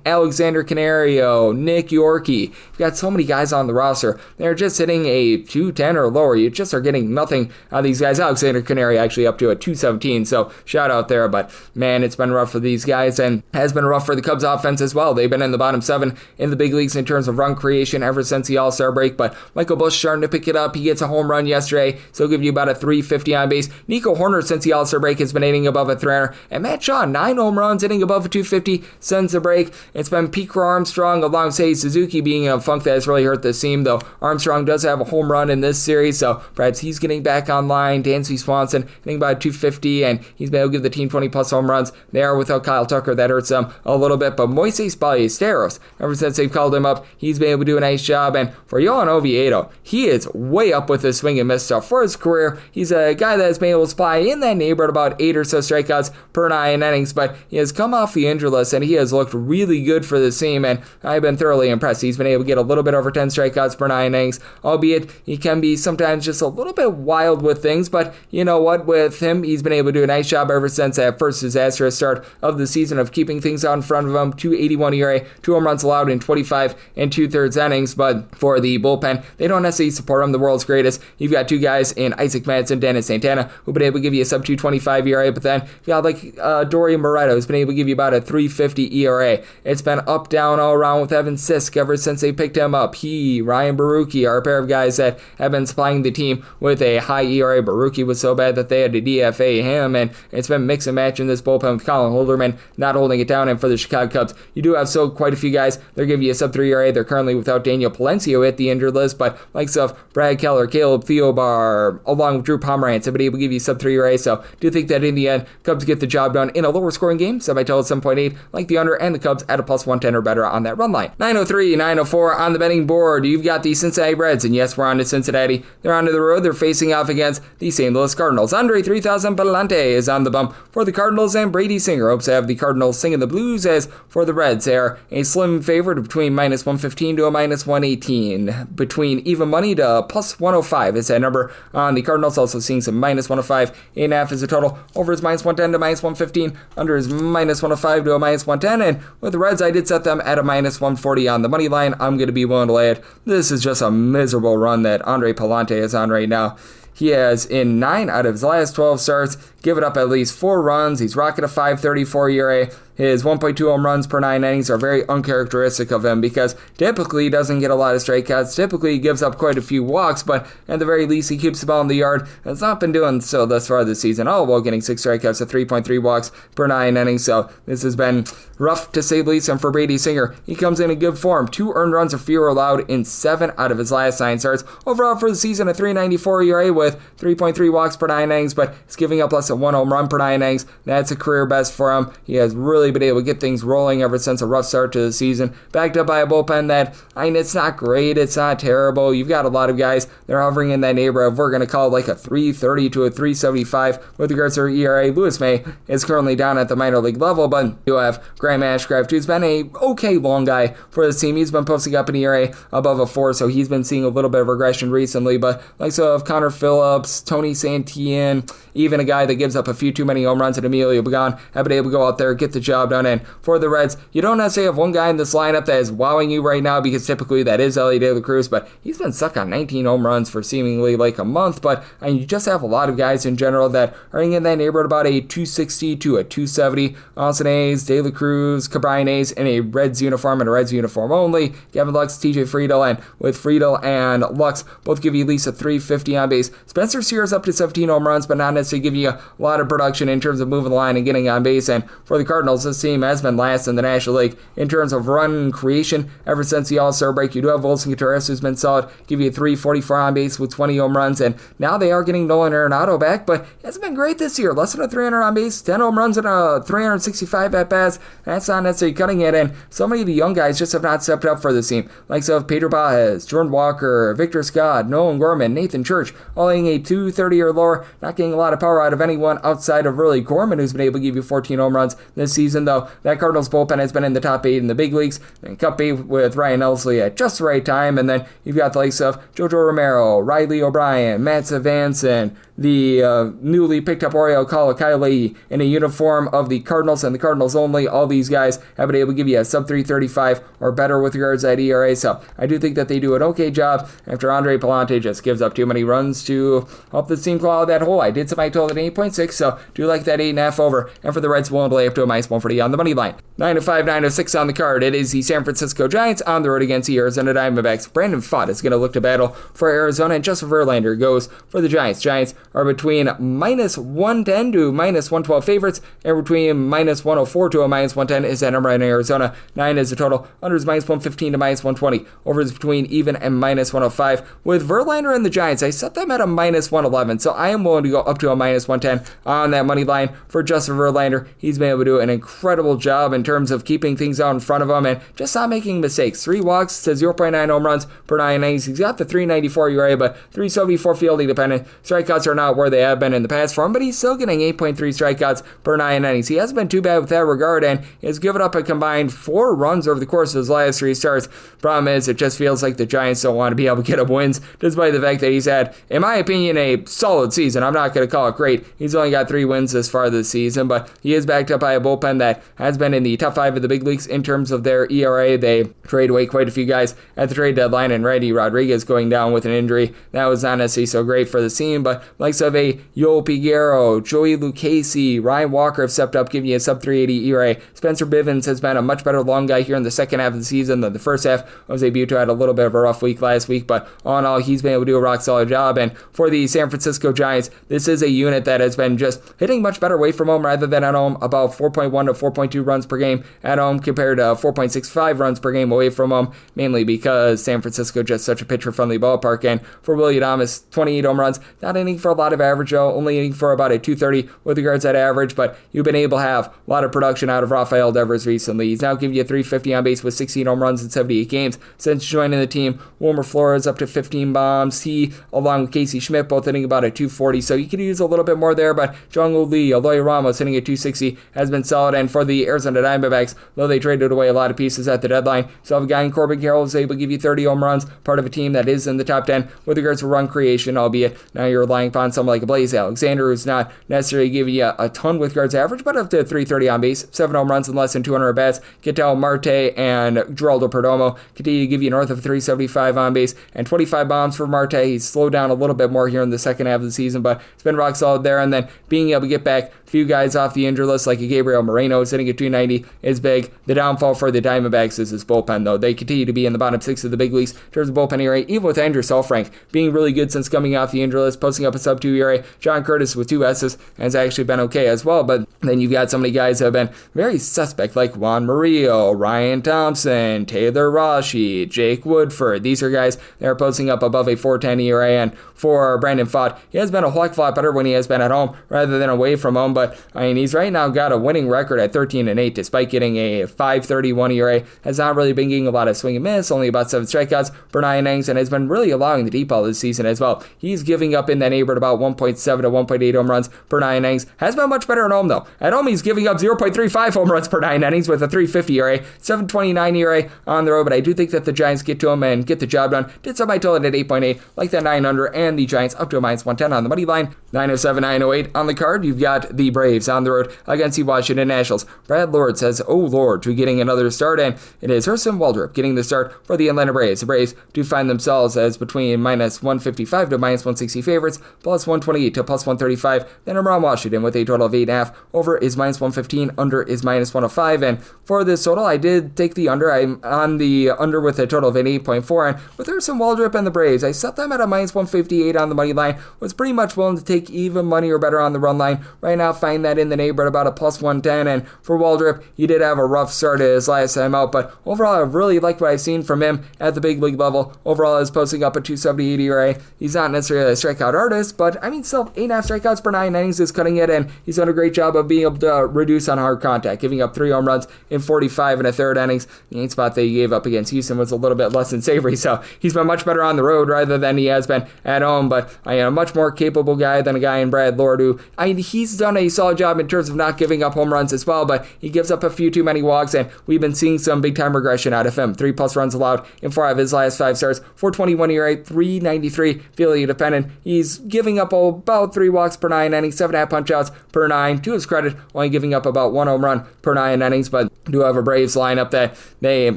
Alexander Canario, Nick Yorkie. You've got so many guys on the roster. They're just hitting a 210 or lower. You just are getting nothing out of these guys. Alexander Canario actually up to a 217, so shout out there. But man, it's been rough for these guys, and has been rough for the Cubs offense as well. They've been in the bottom 7 in the big leagues in terms of run creation ever since the All-Star break, but Michael Busch starting to pick it up. He gets a home run yesterday, so he'll give you about a 350 on base. Nico Horner, since the All-Star break, has been hitting above a 300, and Matt Shaw, 9 home runs, hitting above a 250 since the break. It's been Pete Armstrong alongside Suzuki being in a funk that has really hurt this team, though Armstrong does have a home run in this series, so perhaps he's getting back online. Dansby Swanson hitting about 250, and he's been able to give the team 20+ home runs. They are without Kyle Tucker. That hurts them a little bit, but Moises Ballesteros, ever since they've called him up, he's been able to do a nice job. And for Johan Oviedo, he is way up with his swing and miss stuff. For his career, he's a guy that has been able to supply in that neighborhood about 8 or so strikeouts per 9 innings, but he has come off the injury list, and he has looked really good for this team, and I've been thoroughly impressed. He's been able to get a little bit over 10 strikeouts per 9 innings, albeit he can be sometimes just a little bit wild with things, but you know what, with him, he's been able to do a nice job ever since that first disastrous start of the season of keeping things out in front of him. 2.81 ERA, 2 home runs allowed in 25 2/3 innings, but for the bullpen, they don't necessarily support him, the world's greatest. You've got 2 guys in Isaac Madison, Dennis Santana, who've been able to give you a sub 225 ERA, but then you got like Dorian Moretto, who's been able to give you about a 350 ERA. It's been up, down, all around with Evan Sisk ever since they picked him up. He, Ryan Baruchi are a pair of guys that have been supplying the team with a high ERA. Baruchi was so bad that they had to DFA him, and it's been mix and match in this bullpen with Colin Holderman not holding it down. And for the Chicago Cubs, you do have so quite a few guys. They're giving you a sub 3 ERA. They're currently without Daniel Palencia at the injured list, but likes of Brad Keller, Caleb Theobar, along with Drew Pomeranz, have been able to give you sub 3 ERA. So do think that in the end, Cubs get the job done in a lower scoring game. Semi-total 7.8, like the under, and the Cubs at a plus 110 or better on that run line. 903, 904 on the betting board. You've got the Cincinnati Reds, and yes, we're on to Cincinnati. They're onto the road. They're facing off against the St. Louis Cardinals. Andre 3000 Palante is on the bump for the Cardinals, and Brady Singer hopes to have the Cardinals singing the blues. As for the Reds, they are a slim favorite between minus 115 to a minus 118. Between even money to plus 105 is that number on the Cardinals. Also seeing some minus 105. 8.5 is the total. Over is minus 110 to minus 115. Under is minus 105 to a minus 110. And with the Reds, I did set them at a minus 140 on the money line. I'm going to be willing to lay it. This is just a miserable run that Andre Palante is on right now. He has, in 9 out of his last 12 starts, given up at least 4 runs. He's rocking a 5.34 ERA. his 1.2 home runs per 9 innings are very uncharacteristic of him because typically he doesn't get a lot of strikeouts. Typically he gives up quite a few walks, but at the very least he keeps the ball in the yard. Has not been doing so thus far this season, all while getting 6 strikeouts and 3.3 walks per 9 innings. So this has been rough to say the least. And for Brady Singer, he comes in good form. 2 earned runs or fewer allowed in 7 out of his last 9 starts. Overall for the season, a 3.94 ERA with 3.3 walks per 9 innings, but he's giving up less than 1 home run per 9 innings. That's a career best for him. He has really been able to get things rolling ever since a rough start to the season, backed up by a bullpen that, I mean, it's not great, it's not terrible. You've got a lot of guys that are hovering in that neighborhood. We're going to call it like a 3.30 to a 3.75 with regards to their ERA. Lewis May is currently down at the minor league level, but you have Graham Ashcraft, who's been a okay long guy for this team. He's been posting up an ERA above a 4, so he's been seeing a little bit of regression recently, but like so of Connor Phillips, Tony Santillan, even a guy that gives up a few too many home runs at Emilio Pagan, have been able to go out there, get the job done. And for the Reds, you don't necessarily have one guy in this lineup that is wowing you right now, because typically that is Elly De La Cruz, but he's been stuck on 19 home runs for seemingly like a month. But you just have a lot of guys in general that are in that neighborhood about a 260 to a 270. Austin Hayes, De La Cruz, Cabrine Hayes in a Reds uniform and a Reds uniform only. Gavin Lux, TJ Friedel, and with Friedel and Lux both give you at least a 350 on base. Spencer Sears up to 17 home runs, but not necessarily give you a lot of production in terms of moving the line and getting on base. And for the Cardinals, this team has been last in the National League in terms of run creation ever since the All-Star break. You do have Wilson Contreras, who's been solid, give you a 344 on base with 20 home runs, and now they are getting Nolan Arenado back, but he hasn't been great this year. Less than a 300 on base, 10 home runs and a 365 at bats. That's not necessarily cutting it, and so many of the young guys just have not stepped up for this team. Like so, Pedro Baez, Jordan Walker, Victor Scott, Nolan Gorman, Nathan Church, all hitting a 230 or lower, not getting a lot of power out of anyone outside of really Gorman, who's been able to give you 14 home runs this season, though that Cardinals bullpen has been in the top 8 in the big leagues, and Cup 8 with Ryan Elsley at just the right time. And then you've got the likes of Jojo Romero, Riley O'Brien, Matt Savanson, the newly picked up Oriel Kalakaile in a uniform of the Cardinals and the Cardinals only. All these guys have been able to give you a sub 335 or better with regards to that ERA, so I do think that they do an okay job after Andre Palante just gives up too many runs to help the team claw out that hole. I did set my total at 8.6, so do like that 8.5 over, and for the Reds, willing to lay up to a minus 140 on the money line. 9-5, 9-6 on the card. It is the San Francisco Giants on the road against the Arizona Diamondbacks. Brandon Pfaadt is going to look to battle for Arizona, and Justin Verlander goes for the Giants. Giants are between minus 110 to minus 112 favorites, and between minus 104 to a minus 110 is that number in Arizona. 9 is the total. Under is minus 115 to minus 120. Over is between even and minus 105. With Verlander and the Giants, I set them at a minus 111, so I am willing to go up to a minus 110 on that money line for Justin Verlander. He's been able to do an incredible job in terms of keeping things out in front of him and just not making mistakes. 3 walks to 0.9 home runs per 9 innings. He's got the 394 ERA, but 374 fielding dependent. Strikeouts are not where they have been in the past for him, but he's still getting 8.3 strikeouts per 9 innings. He hasn't been too bad with that regard, and has given up a combined 4 runs over the course of his last 3 starts. Problem is, it just feels like the Giants don't want to be able to get him wins, despite the fact that he's had, in my opinion, a solid season. I'm not going to call it great. He's only got 3 wins this far this season, but he is backed up by a bullpen that has been in the top 5 of the big leagues in terms of their ERA. They trade away quite a few guys at the trade deadline, and Randy Rodriguez going down with an injury. That was not necessarily so great for the team, but likes of a Yoel Piguero, Joey Lucchesi, Ryan Walker have stepped up, giving you a sub 380 ERA. Spencer Bivens has been a much better long guy here in the second half of the season than the first half. Jose Buto had a little bit of a rough week last week, but all in all, he's been able to do a rock solid job. And for the San Francisco Giants, this is a unit that has been just hitting much better away from home rather than at home, about 4.1 to 4.2 runs per game at home compared to 4.65 runs per game away from home, mainly because San Francisco just such a pitcher-friendly ballpark. And for Willie Thomas, 28 home runs, not hitting for a lot of average, though, only hitting for about a 230 with regards to that average, but you've been able to have a lot of production out of Rafael Devers recently. He's now giving you 350 on base with 16 home runs in 78 games since joining the team. Wilmer Flores up to 15 bombs. He, along with Casey Schmidt, both hitting about a 240, so you could use a little bit more there, but Jung-Woo Lee, Eloy Ramos hitting a 260 has been solid. And for the Arizona Diamondbacks, though they traded away a lot of pieces at the deadline, so a guy in Corbin Carroll was able to give you 30 home runs, part of a team that is in the top 10 with regards to run creation, albeit now you're relying upon someone like Blaze Alexander, who's not necessarily giving you a ton with regards to average, but up to 330 on base, 7 home runs and less than 200 bats. Ketel Marte and Geraldo Perdomo continue to give you north of 375 on base and 25 bombs for Marte. He's slowed down a little bit more here in the second half of the season, but it's been rock solid there. And then being able to get back few guys off the injured list, like a Gabriel Moreno sitting at 290, is big. The downfall for the Diamondbacks is his bullpen, though. They continue to be in the bottom 6 of the big leagues in terms of bullpen ERA, even with Andrew Saalfrank being really good since coming off the injured list, posting up a sub-2 ERA. John Curtis with 2 S's has actually been okay as well, but then you've got so many guys that have been very suspect, like Juan Murillo, Ryan Thompson, Taylor Rossi, Jake Woodford. These are guys that are posting up above a 4.10 ERA, and for Brandon Pfaadt, he has been a whole lot better when he has been at home rather than away from home, but I mean, he's right now got a winning record at 13-8 despite getting a 5.31 ERA. Has not really been getting a lot of swing and miss, only about 7 strikeouts per 9 innings, and has been really allowing the deep ball this season as well. He's giving up in that neighborhood about 1.7 to 1.8 home runs per 9 innings. Has been much better at home, though. At home, he's giving up 0.35 home runs per 9 innings with a 3.50 ERA, 7.29 ERA on the road, but I do think that the Giants get to him and get the job done. Did so by total at 8.8, like that 9 under, and the Giants up to a -110 on the money line. 907, 908 on the card. You've got the Braves on the road against the Washington Nationals. Brad Lord says, "Oh Lord," to getting another start, and it is Hurston Waldrop getting the start for the Atlanta Braves. The Braves do find themselves as between -155 to -160 favorites, +128 to +135. Then around Washington with a total of 8.5. Over is -115, under is -105, and for this total, I did take the under. I'm on the under with a total of an 8.4, and with Hurston Waldrop and the Braves, I set them at a -158 on the money line. Was pretty much willing to take even money or better on the run line. Right now, find that in the neighborhood about a +110, and for Waldrop, he did have a rough start his last time out, but overall, I really like what I've seen from him at the big league level. Overall, he's posting up a 2.78 ERA. He's not necessarily a strikeout artist, but I mean, still 8.5 strikeouts per 9 innings is cutting it, and he's done a great job of being able to reduce on hard contact, giving up 3 home runs in 45 1/3 innings. The 8 spot that he gave up against Houston was a little bit less than savory, so he's been much better on the road rather than he has been at home, but I am a much more capable guy than a guy in Brad Lord, who, I mean, he's done a solid job in terms of not giving up home runs as well, but he gives up a few too many walks, and we've been seeing some big-time regression out of him. 3+ runs allowed in 4 of his last 5 starts, 4.21 ERA, 3.93 fielding dependent. He's giving up about 3 walks per 9 innings, 7.5 punch-outs per 9. To his credit, only giving up about 1 home run per 9 innings, but do have a Braves lineup that they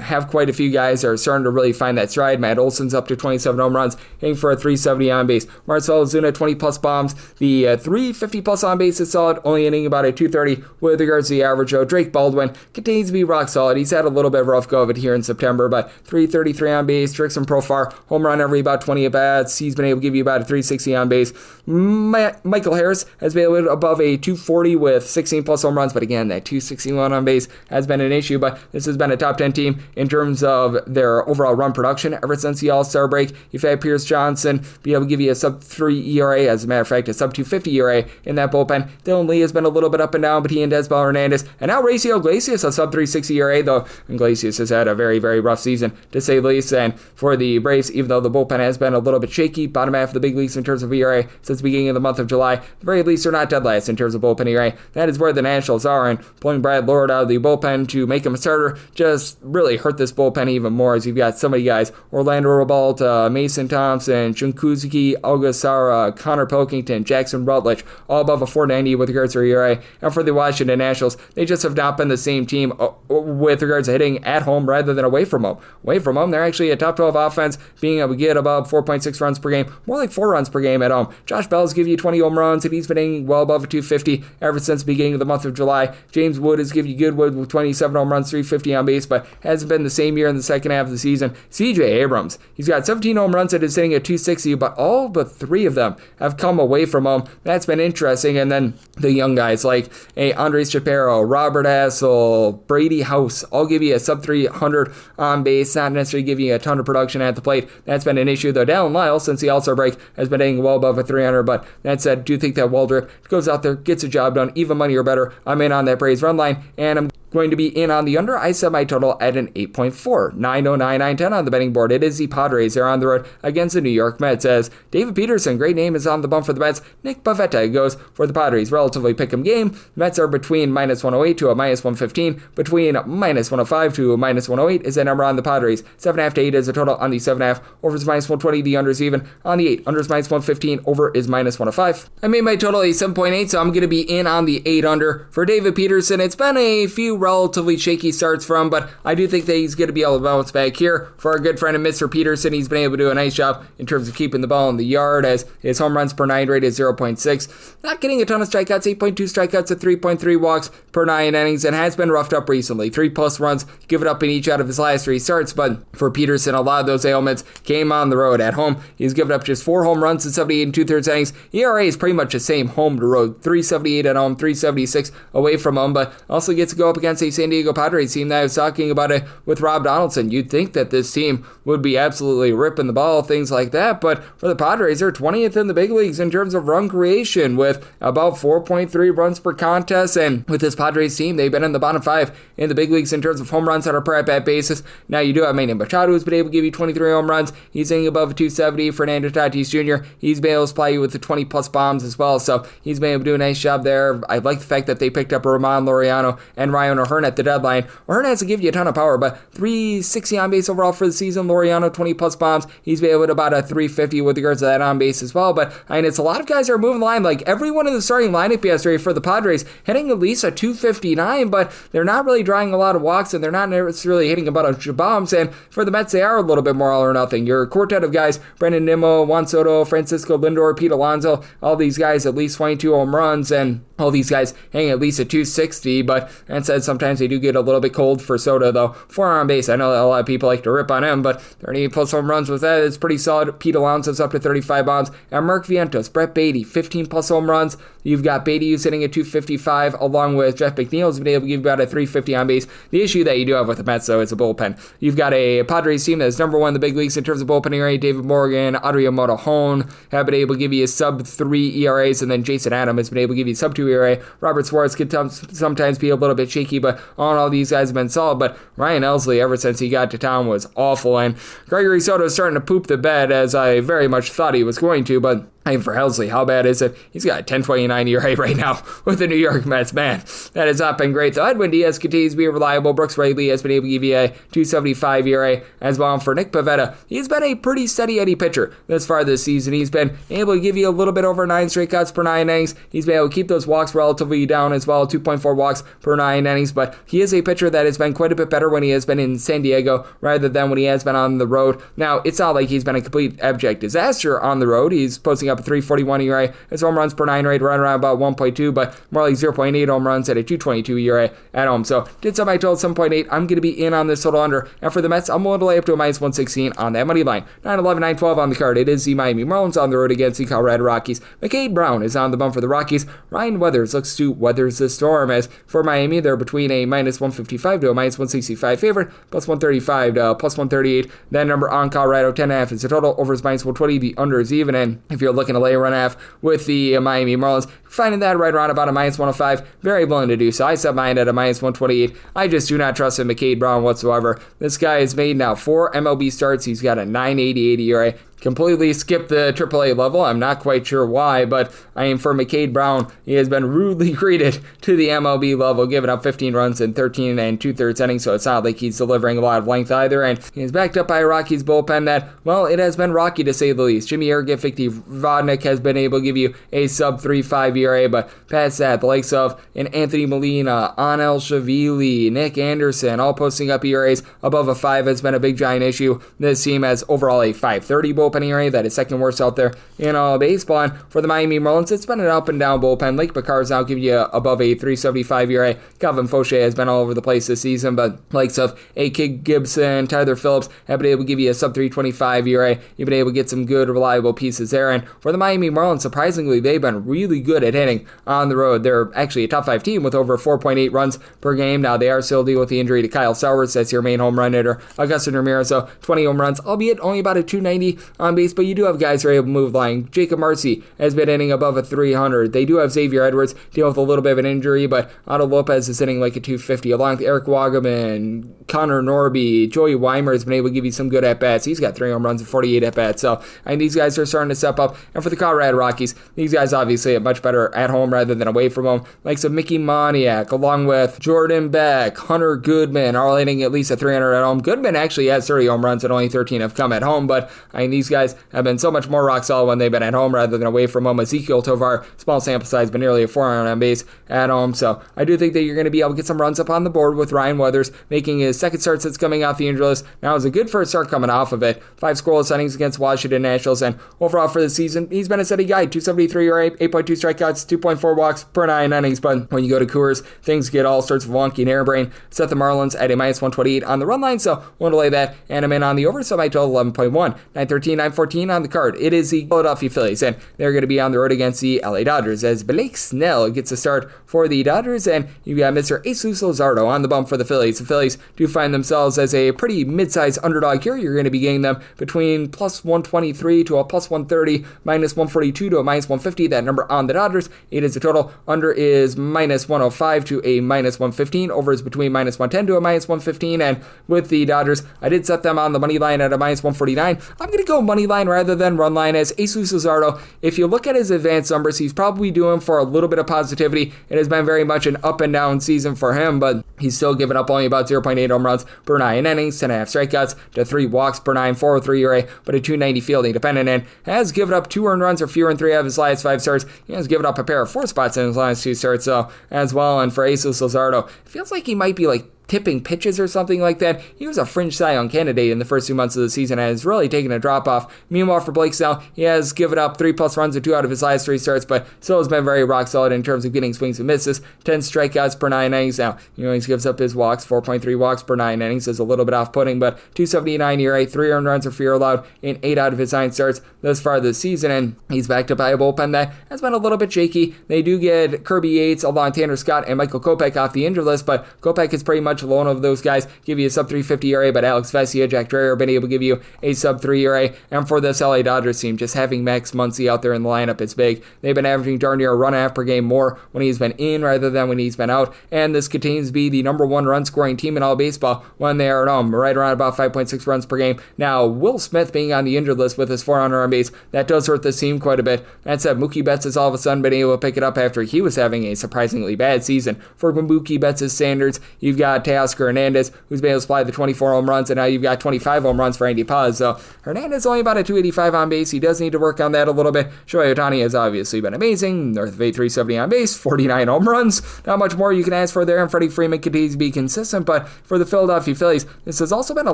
have quite a few guys that are starting to really find that stride. Matt Olson's up to 27 home runs, hitting for a 370 on base. Marcell Ozuna, 20+ bombs. The 350+ on base is solid, only hitting about a 230 with regards to the average. Drake Baldwin continues to be rock solid. He's had a little bit of rough go of it here in September, but 333 on base, tricks and profile, home run every about 20 at bats. He's been able to give you about a 360 on base. Michael Harris has been able to above a 240 with 16+ home runs, but again, that 261 on base has been an issue, but this has been a top 10 team in terms of their overall run production ever since the All-Star break. You've had Pierce Johnson be able to give you a sub-3 ERA, as a matter of fact, a sub-250 ERA in that bullpen. Dylan Lee has been a little bit up and down, but he and Desbel Hernandez, and now Raisel Iglesias, a sub-360 ERA, though Iglesias has had a very, very rough season, to say the least, and for the Braves, even though the bullpen has been a little bit shaky, bottom half of the big leagues in terms of ERA since the beginning of the month of July, at the very least, they're not dead last in terms of bullpen ERA. That is where the Nationals are, and pulling Brad Lord out of the bullpen to make him a starter just really hurt this bullpen even more, as you've got so many guys: Orlando Robalta, Mason Thompson, Shunkuzuki, Algasara, Connor Pilkington, Jackson Rutledge, all above a 490 with regards to ERA. And for the Washington Nationals, they just have not been the same team with regards to hitting at home rather than away from home. Away from home, they're actually a top 12 offense, being able to get above 4.6 runs per game, more like 4 runs per game at home. Josh Bell's give you 20 home runs, and he's been hitting well above a 250 ever since the beginning of the month of July. James Wood has given you good wood with 27 home runs, 350 on base, but hasn't been the same year in the second half of the season. CJ Abrams, he's got 17 home runs and is hitting at 260, but all but 3 of them have come away from home. That's been interesting. And then the young guys like Andres Shapiro, Robert Hassel, Brady House, all give you a sub-300 on base, not necessarily giving you a ton of production at the plate. That's been an issue, though. Dallin Lyles, since the All-Star break, has been hitting well above a 300, but that said, do think that Waldrop goes out there, gets a job done, even money or better. I'm in on that Braves run line, and I'm going to be in on the under. I set my total at an 8.4. 909, 910 on the betting board. It is the Padres. They're on the road against the New York Mets, as David Peterson, great name, is on the bump for the Mets. Nick Pivetta goes for the Padres. Relatively pick'em game. Mets are between -108 to a -115. Between -105 to a -108 is the number on the Padres. 7.5 to 8 is the total on the 7.5. Over is -120. The under is even on the 8. Under is -115. Over is -105. I made my total a 7.8, so I'm going to be in on the 8 under. For David Peterson, it's been a few relatively shaky starts from, but I do think that he's going to be able to bounce back here. For our good friend of Mr. Peterson, he's been able to do a nice job in terms of keeping the ball in the yard, as his home runs per 9 rate is 0.6. Not getting a ton of strikeouts, 8.2 strikeouts at 3.3 walks per 9 innings, and has been roughed up recently. 3+ runs given up in each out of his last 3 starts, but for Peterson, a lot of those ailments came on the road. At home, he's given up just 4 home runs in 78 2/3 innings. ERA is pretty much the same home to road, 3.78 at home, 3.76 away from home, but also gets to go up against a San Diego Padres team that I was talking about it with Rob Donaldson. You'd think that this team would be absolutely ripping the ball, things like that, but for the Padres, they're 20th in the big leagues in terms of run creation with about 4.3 runs per contest, and with this Padres team, they've been in the bottom 5 in the big leagues in terms of home runs on a per at-bat basis. Now you do have Manny Machado, who's been able to give you 23 home runs. He's hitting above a 270. Fernando Tatis Jr., he's been able to supply you with the 20+ bombs as well, so he's been able to do a nice job there. I like the fact that they picked up Ramon Laureano and Ryan O'Hearn at the deadline. O'Hearn has to give you a ton of power, but 360 on base overall for the season. Laureano, 20+ bombs. He's been able to about a 350 with regards to that on base as well, but I mean, it's a lot of guys that are moving the line. Like everyone in the starting lineup yesterday for the Padres hitting at least a 259, but they're not really drawing a lot of walks, and they're not necessarily hitting a bunch of bombs. And for the Mets, they are a little bit more all or nothing. Your quartet of guys, Brendan Nimmo, Juan Soto, Francisco Lindor, Pete Alonso, all these guys at least 22 home runs, and all these guys hang at least a 260, but that said, sometimes they do get a little bit cold for Soto, though. 4 on base, I know that a lot of people like to rip on him, but 38+ home runs with that, it's pretty solid. Pete Alonso's up to 35 bombs, and Mark Vientos, Brett Beatty, 15+ home runs. You've got Beatty who's hitting at 255, along with Jeff McNeil, who's been able to give you about a 350 on base. The issue that you do have with the Mets, though, is a bullpen. You've got a Padres team that's number 1 in the big leagues in terms of bullpen rate. David Morgan, Adrian Morejon have been able to give you sub-3 ERAs, and then Jason Adam has been able to give you sub-2 ERA. Robert Suarez could sometimes be a little bit shaky, but all these guys have been solid. But Ryan Elsley, ever since he got to town, was awful, and Gregory Soto is starting to poop the bed, as I very much thought he was going to, but I mean, for Helsley, how bad is it? He's got a 10.29 ERA right now with the New York Mets. Man, that has not been great. So Edwin Diaz continues to be reliable. Brooks Raley has been able to give you a 2.75 ERA as well. For Nick Pivetta, he's been a pretty steady Eddie pitcher this far this season. He's been able to give you a little bit over 9 strikeouts per 9 innings. He's been able to keep those walks relatively down as well, 2.4 walks per 9 innings. But he is a pitcher that has been quite a bit better when he has been in San Diego rather than when he has been on the road. Now, it's not like he's been a complete abject disaster on the road. He's posting up a 3.41 ERA. His home runs per 9 rate right around about 1.2, but more like 0.8 home runs at a 2.22 ERA at home. So did somebody total 7.8. I'm going to be in on this total under. And for the Mets, I'm willing to lay up to a minus 116 on that money line. 9-11, 9-12 on the card. It is the Miami Marlins on the road against the Colorado Rockies. McCade Brown is on the bump for the Rockies. Ryan Weathers looks to weathers the storm, as for Miami, they're between a minus 155 to a minus 165 favorite, plus 135 to plus 138. That number on Colorado, 10.5 is the total. Over is minus 120. The under is even. And if you're looking to lay a run half with the Miami Marlins, finding that right around about a minus 105, very willing to do so. I set mine at a minus 128. I just do not trust in McCade Brown whatsoever. This guy has made now 4 MLB starts. He's got a 9.88 ERA. Completely skipped the AAA level. I'm not quite sure why, but I am for McCade Brown. He has been rudely greeted to the MLB level, giving up 15 runs in 13 2/3 innings, so it's not like he's delivering a lot of length either. And he's backed up by a Rockies bullpen that, well, it has been rocky to say the least. Jimmy Ergic, Victor Vodnik has been able to give you a sub-3.5 ERA, but past that, the likes of an Anthony Molina, Anel Shavili, Nick Anderson, all posting up ERAs above a 5 has been a big giant issue. This team has overall a 5.30 bullpen ERA, that is second worst out there in all of baseball. And for the Miami Marlins, it's been an up and down bullpen. Lake Bacar's now giving you above a 3.75 ERA. Calvin Fauché has been all over the place this season, but likes of A. Kig Gibson, Tyler Phillips have been able to give you a sub 3.25 ERA. You've been able to get some good, reliable pieces there. And for the Miami Marlins, surprisingly, they've been really good at hitting on the road. They're actually a top 5 team with over 4.8 runs per game. Now, they are still dealing with the injury to Kyle Sowers. That's your main home run hitter. Augustin Ramirez, so 20 home runs, albeit only about a 290 on base, but you do have guys who are able to move the line. Jacob Marcy has been hitting above a 300. They do have Xavier Edwards dealing with a little bit of an injury, but Otto Lopez is hitting like a 250, along with Eric Wagaman, Connor Norby. Joey Weimer has been able to give you some good at-bats. He's got 3 home runs and 48 at-bats, so these guys are starting to step up. And for the Colorado Rockies, these guys obviously are much better at home rather than away from home. Like some Mickey Moniak, along with Jordan Beck, Hunter Goodman, are hitting at least a 300 at home. Goodman actually has 30 home runs and only 13 have come at home, but these guys have been so much more rock solid when they've been at home rather than away from home. Ezekiel Tovar, small sample size, but nearly a 400 on base at home. So I do think that you're going to be able to get some runs up on the board with Ryan Weathers making his second start since coming off the injury list. Now it's a good first start coming off of it. 5 scoreless innings against Washington Nationals, and overall for the season, he's been a steady guy. 273 or 8.2 strikeouts, 2.4 walks per 9 innings. But when you go to Coors, things get all sorts of wonky and airbrain. Set the Marlins at a minus 128 on the run line, so won't delay that. And I'm in on the over, so my total 11.1. 913, 914 on the card. It is the Philadelphia Phillies, and they're going to be on the road against the LA Dodgers as Blake Snell gets a start for the Dodgers, and you've got Mr. Jesus Luzardo on the bump for the Phillies. The Phillies do find themselves as a pretty mid-sized underdog here. You're going to be getting them between plus 123 to a plus 130, minus 142 to a minus 150. That number on the Dodgers. 8 is the total. Under is minus 105 to a minus 115. Over is between minus 110 to a minus 115. And with the Dodgers, I did set them on the money line at a minus 149. I'm going to go money line rather than run line as Jesus Luzardo. If you look at his advanced numbers, he's probably doing for a little bit of positivity. It has been very much an up and down season for him, but he's still giving up only about 0.8 home runs per 9 innings, 10.5 strikeouts to 3 walks per 9, 4.03 ERA, but a 290 fielding dependent, and has given up 2 earned runs or fewer in 3 of his last 5 starts. He has given up a pair of 4 spots in his last 2 starts, so as well. And for Jesus Luzardo, it feels like he might be like tipping pitches or something like that. He was a fringe Cy Young candidate in the first 2 months of the season and has really taken a drop off. Meanwhile, for Blake Snell, he has given up 3+ runs in 2 out of his last 3 starts, but still has been very rock solid in terms of getting swings and misses. 10 strikeouts per 9 innings. Now, he always gives up his walks, 4.3 walks per 9 innings is a little bit off-putting, but 279 ERA, 3 earned runs or fewer allowed in 8 out of his 9 starts thus far this season, and he's backed up by a bullpen that has been a little bit shaky. They do get Kirby Yates along Tanner Scott and Michael Kopech off the injured list, but Kopech is pretty much alone of those guys. Give you a sub 350 ERA, but Alex Vesia, Jack Dreher have been able to give you a sub 3 ERA. And for this LA Dodgers team, just having Max Muncy out there in the lineup is big. They've been averaging darn near a run and a half per game more when he's been in rather than when he's been out. And this continues to be the number 1 run scoring team in all baseball when they are at home, right around about 5.6 runs per game. Now, Will Smith being on the injured list with his 400 on base, that does hurt this team quite a bit. That said, Mookie Betts has all of a sudden been able to pick it up after he was having a surprisingly bad season. For Mookie Betts' standards, you've got Teoscar Hernandez, who's been able to supply the 24 home runs, and now you've got 25 home runs for Andy Paz. So Hernandez only about a 285 on base. He does need to work on that a little bit. Shohei Ohtani has obviously been amazing. North of 370 on base, 49 home runs. Not much more you can ask for there, and Freddie Freeman continues to be consistent. But for the Philadelphia Phillies, this has also been a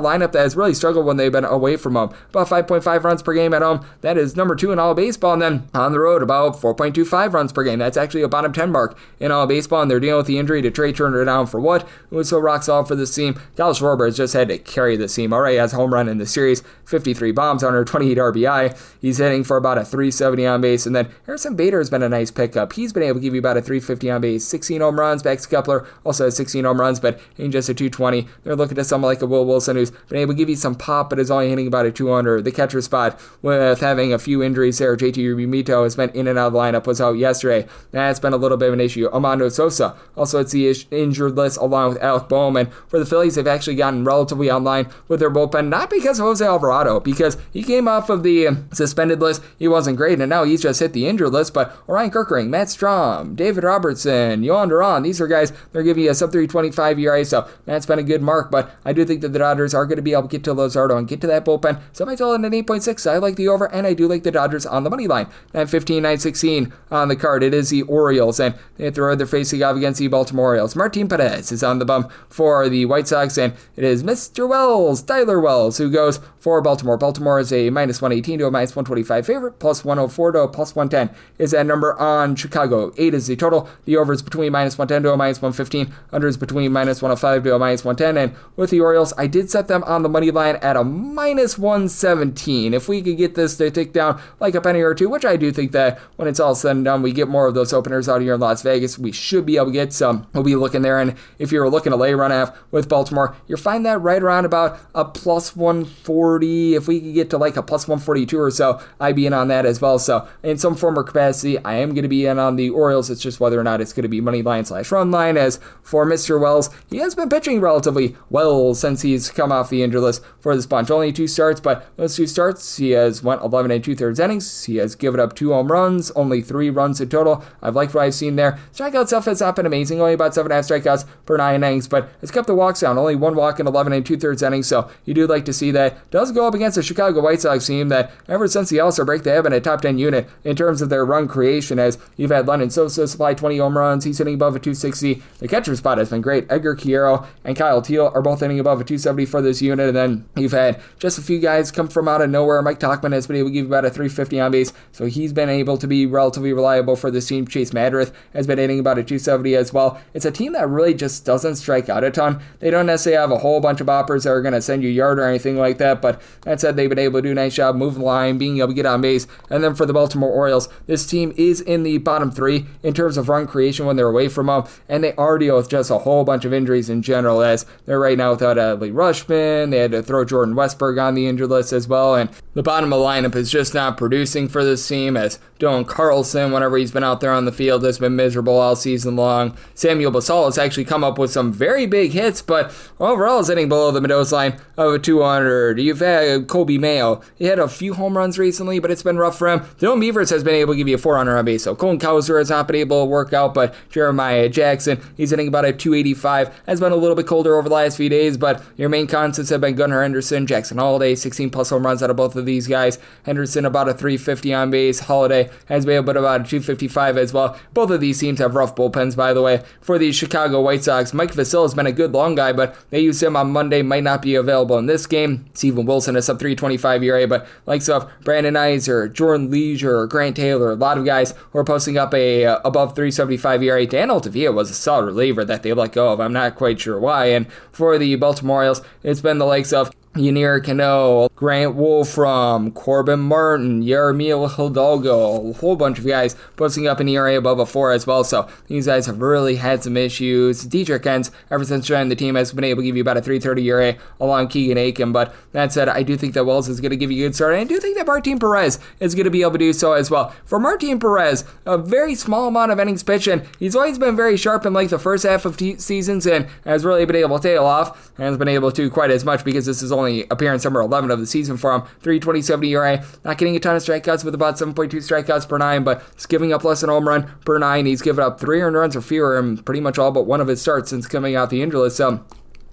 lineup that has really struggled when they've been away from home. About 5.5 runs per game at home. That is number 2 in all baseball. And then on the road, about 4.25 runs per game. That's actually a bottom 10 mark in all baseball. And they're dealing with the injury to Trey Turner down for what? It was so rock solid for this team. Dallas Schwarber has just had to carry this team. Already has a home run in the series, 53 bombs, 128 RBI. He's hitting for about a 370 on base. And then Harrison Bader has been a nice pickup. He's been able to give you about a 350 on base, 16 home runs. Max Kepler also has 16 home runs, but in just a 220. They're looking at someone like a Will Wilson who's been able to give you some pop, but is only hitting about a 200. The catcher spot with having a few injuries there. JT Realmuto has been in and out of the lineup, was out yesterday. That's been a little bit of an issue. Armando Sosa also it's the injured list along with Alec Boehm. And for the Phillies, they've actually gotten relatively online with their bullpen, not because of Jose Alvarado, because he came off of the suspended list. He wasn't great, and now he's just hit the injured list. But Orion Kirkering, Matt Strom, David Robertson, Yohan Duran, these are guys, they're giving you a sub 325 ERA, so that's been a good mark. But I do think that the Dodgers are going to be able to get to Luzardo and get to that bullpen. So I told it an 8.6. I like the over, and I do like the Dodgers on the money line. 915, 916 on the card. It is the Orioles, and they're facing off against the Baltimore Orioles. Martin Perez is on the bump for the White Sox, and it is Mr. Wells, Tyler Wells, who goes for Baltimore. Baltimore is a minus 118 to a minus 125 favorite, plus 104 to a plus 110 is that number on Chicago. 8 is the total. The over is between minus 110 to a minus 115. Under is between minus 105 to a minus 110. And with the Orioles, I did set them on the money line at a minus 117. If we could get this to tick down like a penny or two, which I do think that when it's all said and done, we get more of those openers out here in Las Vegas. We should be able to get some. We'll be looking there. And if you're looking to lay run half with Baltimore, you'll find that right around about a plus 140. If we could get to like a plus 142 or so, I'd be in on that as well. So in some form or capacity, I am going to be in on the Orioles. It's just whether or not it's going to be money line / run line. As for Mr. Wells, he has been pitching relatively well since he's come off the injured list for this bunch. Only 2 starts, but those 2 starts, he has went 11 2/3 innings. He has given up 2 home runs, only 3 runs in total. I've liked what I've seen there. Strikeout stuff has not been amazing, only about 7.5 strikeouts per 9 innings, but but it's kept the walks down. Only 1 walk in 11 and 2/3 innings, so you do like to see that. Does go up against the Chicago White Sox team that ever since the All-Star break, they have been a top 10 unit in terms of their run creation, as you've had London Sosa supply 20 home runs. He's hitting above a 260. The catcher spot has been great. Edgar Quiero and Kyle Teal are both hitting above a 270 for this unit, and then you've had just a few guys come from out of nowhere. Mike Tauchman has been able to give about a 350 on base, so he's been able to be relatively reliable for this team. Chase Madrith has been hitting about a 270 as well. It's a team that really just doesn't strike out a ton. They don't necessarily have a whole bunch of boppers that are going to send you yard or anything like that, but that said, they've been able to do a nice job moving the line, being able to get on base. And then for the Baltimore Orioles, this team is in the bottom 3 in terms of run creation when they're away from them, and they are dealing with just a whole bunch of injuries in general, as they're right now without Adley Rutschman. They had to throw Jordan Westberg on the injured list as well, and the bottom of the lineup is just not producing for this team, as Dylan Carlson, whenever he's been out there on the field, has been miserable all season long. Samuel Basallo has actually come up with some very big hits, but overall is hitting below the Mendoza line of a 200. You've had Kobe Mayo. He had a few home runs recently, but it's been rough for him. Dylan Beavers has been able to give you a 400 on base, so Colin Cowser has not been able to work out, but Jeremiah Jackson, he's hitting about a 285. Has been a little bit colder over the last few days, but your main constants have been Gunnar Henderson, Jackson Holiday, 16 plus home runs out of both of these guys. Henderson about a 350 on base. Holiday has been able to put about a 255 as well. Both of these teams have rough bullpens, by the way. For the Chicago White Sox, Mike Vasil has been a good long guy, but they used him on Monday, might not be available in this game. Steven Wilson is sub 325 ERA, but likes of Brandon Iser, Jordan Leisure, Grant Taylor, a lot of guys who are posting up a above 375 ERA. Dan Altavia was a solid reliever that they let go of. I'm not quite sure why. And for the Baltimore Orioles, it's been the likes of Yanir Cano, Grant Wolfram, Corbin Martin, Yermil Hidalgo, a whole bunch of guys posting up an ERA above a 4 as well, so these guys have really had some issues. Dietrich Hens, ever since joining the team, has been able to give you about a 330 ERA along Keegan Aiken, but that said, I do think that Wells is going to give you a good start, and I do think that Martin Perez is going to be able to do so as well. For Martin Perez, a very small amount of innings pitched, and he's always been very sharp in like the first half of seasons, and has really been able to tail off, and has been able to quite as much because this is only appearance number 11 of the season for him. 327 ERA, not getting a ton of strikeouts with about 7.2 strikeouts per 9, but he's giving up less than a home run per 9. He's given up 3 earned runs or fewer in pretty much all but one of his starts since coming out the injury list. So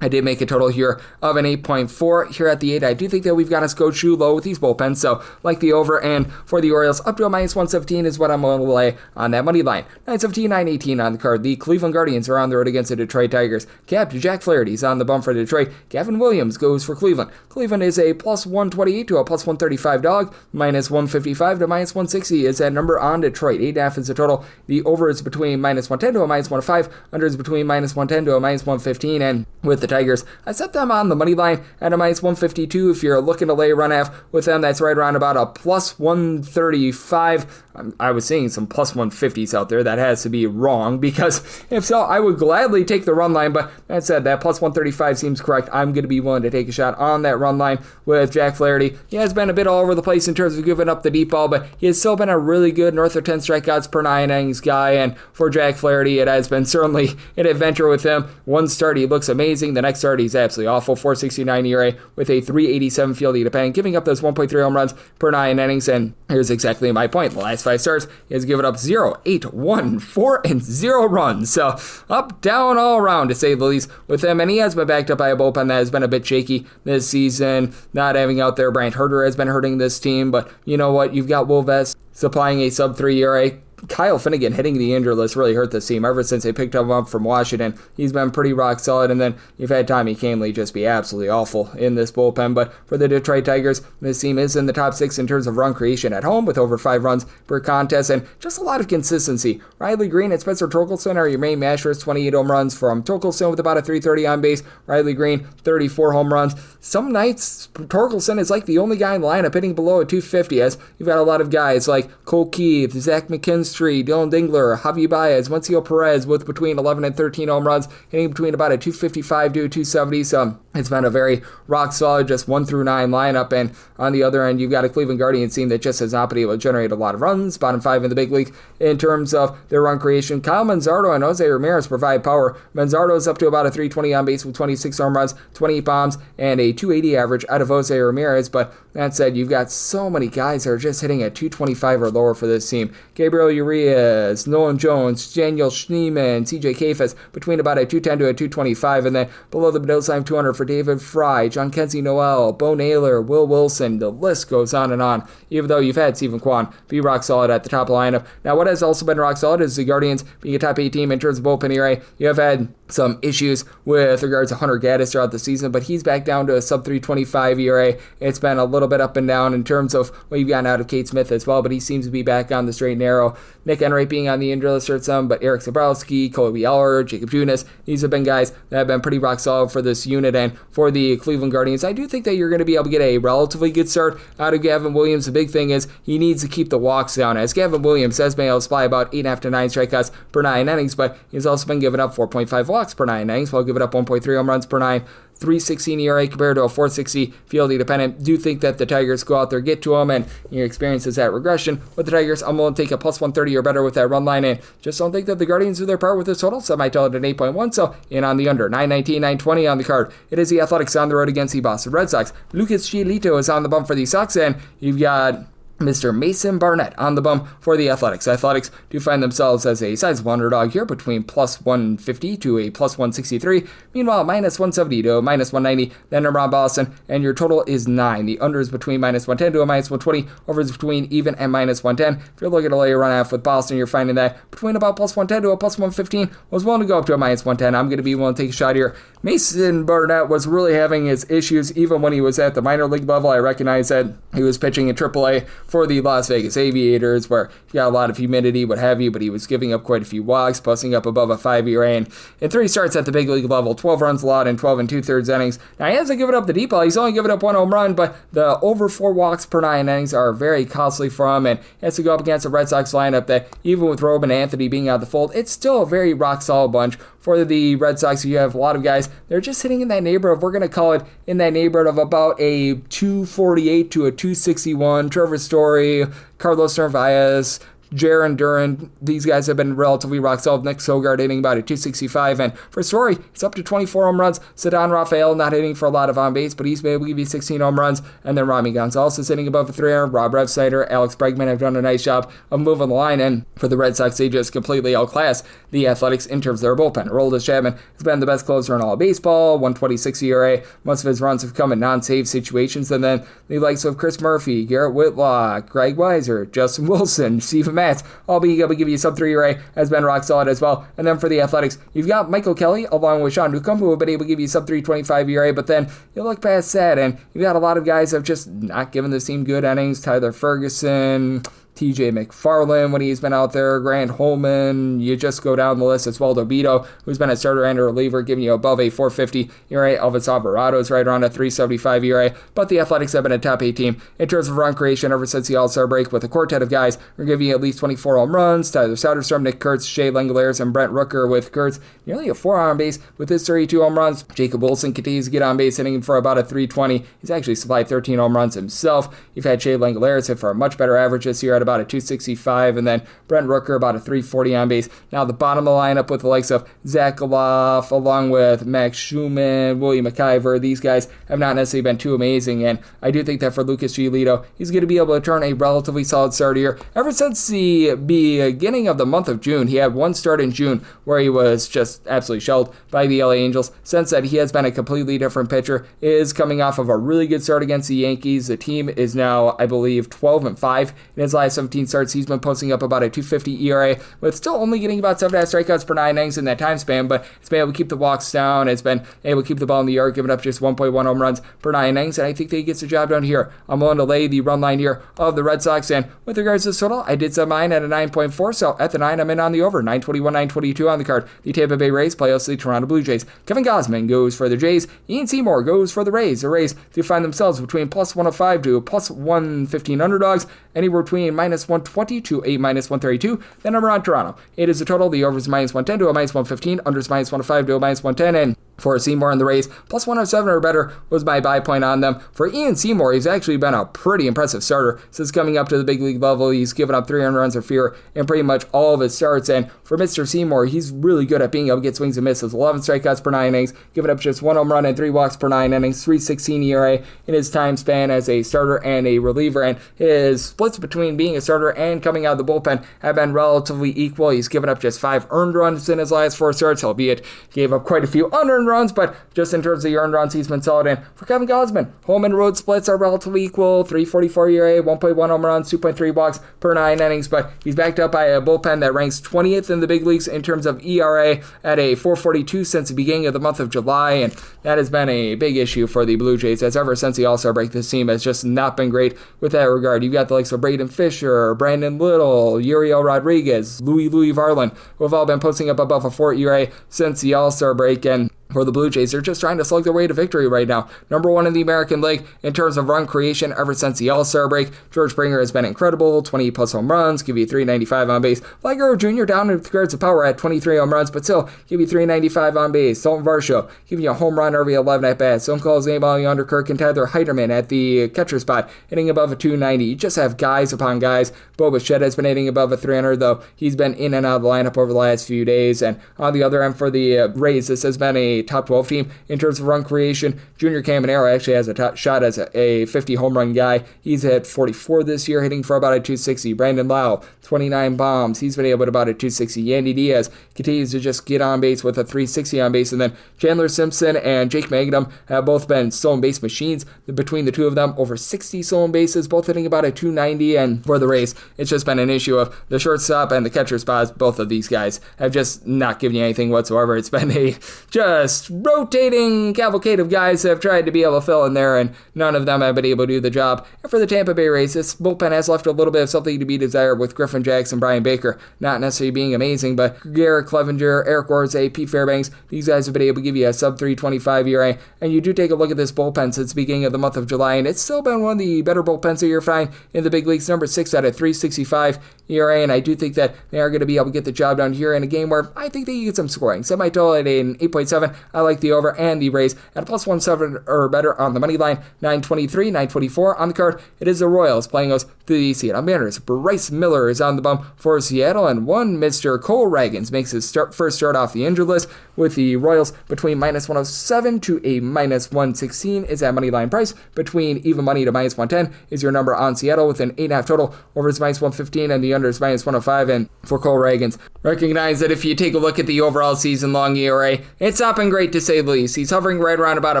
I did make a total here of an 8.4 here at the 8. I do think that we've got to go shoe low with these bullpens, so like the over, and for the Orioles, up to a minus 117 is what I'm going to lay on that money line. 917, 918 on the card. The Cleveland Guardians are on the road against the Detroit Tigers. Captain Jack Flaherty's on the bump for Detroit. Gavin Williams goes for Cleveland. Cleveland is a plus 128 to a plus 135 dog. Minus 155 to minus 160 is that number on Detroit. 8.5 is the total. The over is between minus 110 to a minus 105. Under is between minus 110 to a minus 115, and with the Tigers, I set them on the money line at a minus 152. If you're looking to lay a run half with them, that's right around about a plus 135. I was seeing some plus 150s out there. That has to be wrong, because if so, I would gladly take the run line, but that said, that plus 135 seems correct. I'm going to be willing to take a shot on that run line with Jack Flaherty. He has been a bit all over the place in terms of giving up the deep ball, but he has still been a really good north of 10 strikeouts per 9 innings guy, and for Jack Flaherty, it has been certainly an adventure with him. One start, he looks amazing. The next start, he's absolutely awful. 469 ERA with a 387 fielding to pen, giving up those 1.3 home runs per 9 innings, and here's exactly my point. The last 5 starts, he has given up 0, 8, 1, 4, and 0 runs. So up, down, all around, to say the least, with him. And he has been backed up by a bullpen that has been a bit shaky this season. Not having out there, Bryant Herter has been hurting this team. But you know what? You've got Will Vest supplying a sub-3 ERA. Kyle Finnegan hitting the injured list really hurt this team ever since they picked him up from Washington. He's been pretty rock solid, and then you've had Tommy Kahnle just be absolutely awful in this bullpen. But for the Detroit Tigers, this team is in the top 6 in terms of run creation at home with over 5 runs per contest, and just a lot of consistency. Riley Green and Spencer Torkelson are your main mashers. 28 home runs from Torkelson with about a 330 on base. Riley Green, 34 home runs. Some nights, Torkelson is like the only guy in the lineup hitting below a 250, as you've got a lot of guys like Cole Keith, Zach McKinstry, Dylan Dingler, Javi Baez, Wencio Perez with between 11 and 13 home runs, hitting between about a 255 to a 270. So It's been a very rock-solid, just 1 through 9 lineup, and on the other end, you've got a Cleveland Guardians team that just has not been able to generate a lot of runs, bottom 5 in the big league in terms of their run creation. Kyle Manzardo and Jose Ramirez provide power. Manzardo's up to about a 320 on base with 26 home runs, 28 bombs, and a 280 average out of Jose Ramirez, but that said, you've got so many guys that are just hitting at 225 or lower for this team. Gabriel Urias, Nolan Jones, Daniel Schneemann, CJ Kafis, between about a 210 to a 225, and then below the middle line 200 for David Fry, John Kenzie Noel, Bo Naylor, Will Wilson. The list goes on and on, even though you've had Stephen Kwan be rock solid at the top of the lineup. Now, what has also been rock solid is the Guardians being a top 8 team in terms of bullpen ERA. You have had some issues with regards to Hunter Gaddis throughout the season, but he's back down to a sub 325 ERA. It's been a little bit up and down in terms of what you've gotten out of Kate Smith as well, but he seems to be back on the straight and narrow. Nick Enright being on the injury list hurts some, but Eric Zabrowski, Colby Eller, Jacob Junis, these have been guys that have been pretty rock solid for this unit. And for the Cleveland Guardians, I do think that you're going to be able to get a relatively good start out of Gavin Williams. The big thing is he needs to keep the walks down, as Gavin Williams has been able to supply about 8.5 to 9 strikeouts per 9 innings, but he's also been giving up 4.5 walks per 9 innings, while giving up 1.3 home runs per 9. 3.16 ERA compared to a 4.60 fielding dependent. Do think that the Tigers go out there, get to them, and your experience is that regression. With the Tigers, I'm willing to take a plus 130 or better with that run line, and just don't think that the Guardians do their part with this total, so I might tell it at 8.1, so in on the under. 919, 920 on the card. It is the Athletics on the road against the Boston Red Sox. Lucas Giolito is on the bump for the Sox, and you've got Mr. Mason Barnett on the bump for the Athletics. Athletics do find themselves as a sizable underdog here, between plus 150 to a plus 163. Meanwhile, minus 170 to a minus 190. Then around Boston, and your total is 9. The under is between minus 110 to a minus 120. Over is between even and minus 110. If you're looking to lay a run off with Boston, you're finding that between about plus 110 to a plus 115. Was willing to go up to a minus 110. I'm going to be willing to take a shot here. Mason Barnett was really having his issues even when he was at the minor league level. I recognize that he was pitching in AAA for the Las Vegas Aviators, where he got a lot of humidity, what have you, but he was giving up quite a few walks, posting up above a 5 ERA, and in 3 starts at the big league level, 12 runs allowed in 12 2/3 innings. Now, he hasn't given up the deep ball. He's only given up 1 home run, but the over 4 walks per 9 innings are very costly for him, and he has to go up against a Red Sox lineup that, even with Rob and Anthony being out of the fold, it's still a very rock-solid bunch. For the Red Sox, you have a lot of guys, they're just hitting in that neighborhood, we're going to call it in that neighborhood of about a 248 to a 261. Trevor Story, Carlos Narvaez, Jaron Duran, these guys have been relatively rock solid. Nick Sogard hitting about a 265, and for Story, he's up to 24 home runs. Cedon Rafael not hitting for a lot of on base, but he's been able to give you 16 home runs, and then Rami Gonzalez is hitting above a 300. Rob Refsnyder, Alex Bregman have done a nice job of moving the line, and for the Red Sox, they just completely outclass the Athletics in terms of their bullpen. Aroldis Chapman has been the best closer in all of baseball, 126 ERA. Most of his runs have come in non-save situations, and then the likes of Chris Murphy, Garrett Whitlock, Greg Weiser, Justin Wilson, Steven Matz, all being able to give you sub 3 ERA, has been rock solid as well. And then for the Athletics, you've got Michael Kelly along with Sean Newcomb, who have been able to give you sub 325 ERA, but then you look past that, and you've got a lot of guys that have just not given this team good innings. Tyler Ferguson, TJ McFarland when he's been out there, Grant Holman, you just go down the list. It's Waldo Beto, who's been a starter and a reliever, giving you above a 450 ERA. Elvis Alvarado's right around a 375 ERA, but the Athletics have been a top 8 team in terms of run creation ever since the All-Star break, with a quartet of guys who are giving you at least 24 home runs. Tyler Soderstrom, Nick Kurtz, Shea Langoliers, and Brent Rooker, with Kurtz nearly a 4 on base with his 32 home runs. Jacob Wilson continues to get on base, hitting for about a 320. He's actually supplied 13 home runs himself. You've had Shea Langoliers hit for a much better average this year at about a 265, and then Brent Rooker about a 340 on base. Now the bottom of the lineup with the likes of Zach Goloff, along with Max Schumann, William McIver, these guys have not necessarily been too amazing, and I do think that for Lucas Giolito, he's going to be able to turn a relatively solid start here. Ever since the beginning of the month of June, he had 1 start in June where he was just absolutely shelled by the LA Angels. Since that, he has been a completely different pitcher. Is coming off of a really good start against the Yankees. The team is now, I believe, 12-5 in his last 17 starts. He's been posting up about a 250 ERA, with still only getting about 7.5 strikeouts per 9 innings in that time span, but it's been able to keep the walks down. It's been able to keep the ball in the yard, giving up just 1.1 home runs per 9 innings, and I think that he gets the job done here. I'm willing to lay the run line here of the Red Sox, and with regards to this total, I did set mine at a 9.4, so at the 9, I'm in on the over. 921, 922 on the card. The Tampa Bay Rays play host the Toronto Blue Jays. Kevin Gausman goes for the Jays. Ian Seymour goes for the Rays. The Rays do find themselves between plus 105 to plus 115 underdogs, anywhere between minus 120 to a minus 132. Then I'm on Toronto. It is a total. The over is minus 110 to a minus 115. Under is minus 105 to a minus 110. And for Seymour and the Rays. Plus 107 or better was my buy point on them. For Ian Seymour, he's actually been a pretty impressive starter since coming up to the big league level. He's given up 300 runs or fewer in pretty much all of his starts. And for Mr. Seymour, he's really good at being able to get swings and misses. 11 strikeouts per 9 innings, giving up just 1 home run and 3 walks per 9 innings, 3.16 ERA in his time span as a starter and a reliever. And his splits between being a starter and coming out of the bullpen have been relatively equal. He's given up just 5 earned runs in his last 4 starts, albeit gave up quite a few unearned runs, but just in terms of the earned runs, he's been solid. And for Kevin Gausman, home and road splits are relatively equal, 3.44 ERA, 1.1 home runs, 2.3 walks per 9 innings, but he's backed up by a bullpen that ranks 20th in the big leagues in terms of ERA at a 4.42 since the beginning of the month of July, and that has been a big issue for the Blue Jays, as ever since the All-Star break, this team has just not been great with that regard. You've got the likes of Braden Fisher, Brandon Little, Uriel Rodriguez, Louis Varland, who have all been posting up above a 4 ERA since the All-Star break, and for the Blue Jays, they're just trying to slug their way to victory right now. Number 1 in the American League in terms of run creation ever since the All-Star break. George Springer has been incredible, 20 plus home runs, give you 395 on base. Vlad Jr. down in regards to power at 23 home runs, but still give you 395 on base. Dalton Varsho giving you a home run every 11 at bats. Stone Cold Zabel, Underkirk, and Tyler Heiderman at the catcher spot, hitting above a 290. You just have guys upon guys. Bo Bichette has been hitting above a 300, though he's been in and out of the lineup over the last few days. And on the other end for the Rays, this has been a top 12 team in terms of run creation. Junior Caminero actually has a top shot as a 50 home run guy. He's hit 44 this year, hitting for about a 260. Brandon Lau, 29 bombs. He's been able to about a 260. Yandy Diaz continues to just get on base with a 360 on base. And then Chandler Simpson and Jake Mangum have both been stolen base machines. Between the two of them, over 60 stolen bases, both hitting about a 290. And for the Rays, it's just been an issue of the shortstop and the catcher spots. Both of these guys have just not given you anything whatsoever. It's been a just rotating cavalcade of guys that have tried to be able to fill in there, and none of them have been able to do the job. And for the Tampa Bay Rays, this bullpen has left a little bit of something to be desired, with Griffin Jackson, Brian Baker not necessarily being amazing, but Garrett Clevenger, Eric Orze, Pete Fairbanks, these guys have been able to give you a sub 325 ERA. And you do take a look at this bullpen since the beginning of the month of July, and it's still been one of the better bullpens that you're finding in the big leagues. Number 6 at a 365 ERA, and I do think that they are going to be able to get the job done here in a game where I think that you get some scoring. Semi-total at an 8.7. I like the over and the Rays at a plus 1.7 or better on the money line. 923, 924 on the card. It is the Royals playing us to the Seattle Mariners. Bryce Miller is on the bump for Seattle, and one Mr. Cole Ragans makes his first start off the injured list, with the Royals between minus 107 to a minus 116 is that money line price. Between even money to minus 110 is your number on Seattle, with an 8.5 total. Over is minus 115 and the under is minus 105. And for Cole Ragans, recognize that if you take a look at the overall season long ERA, it's not been great to say the least. He's hovering right around about a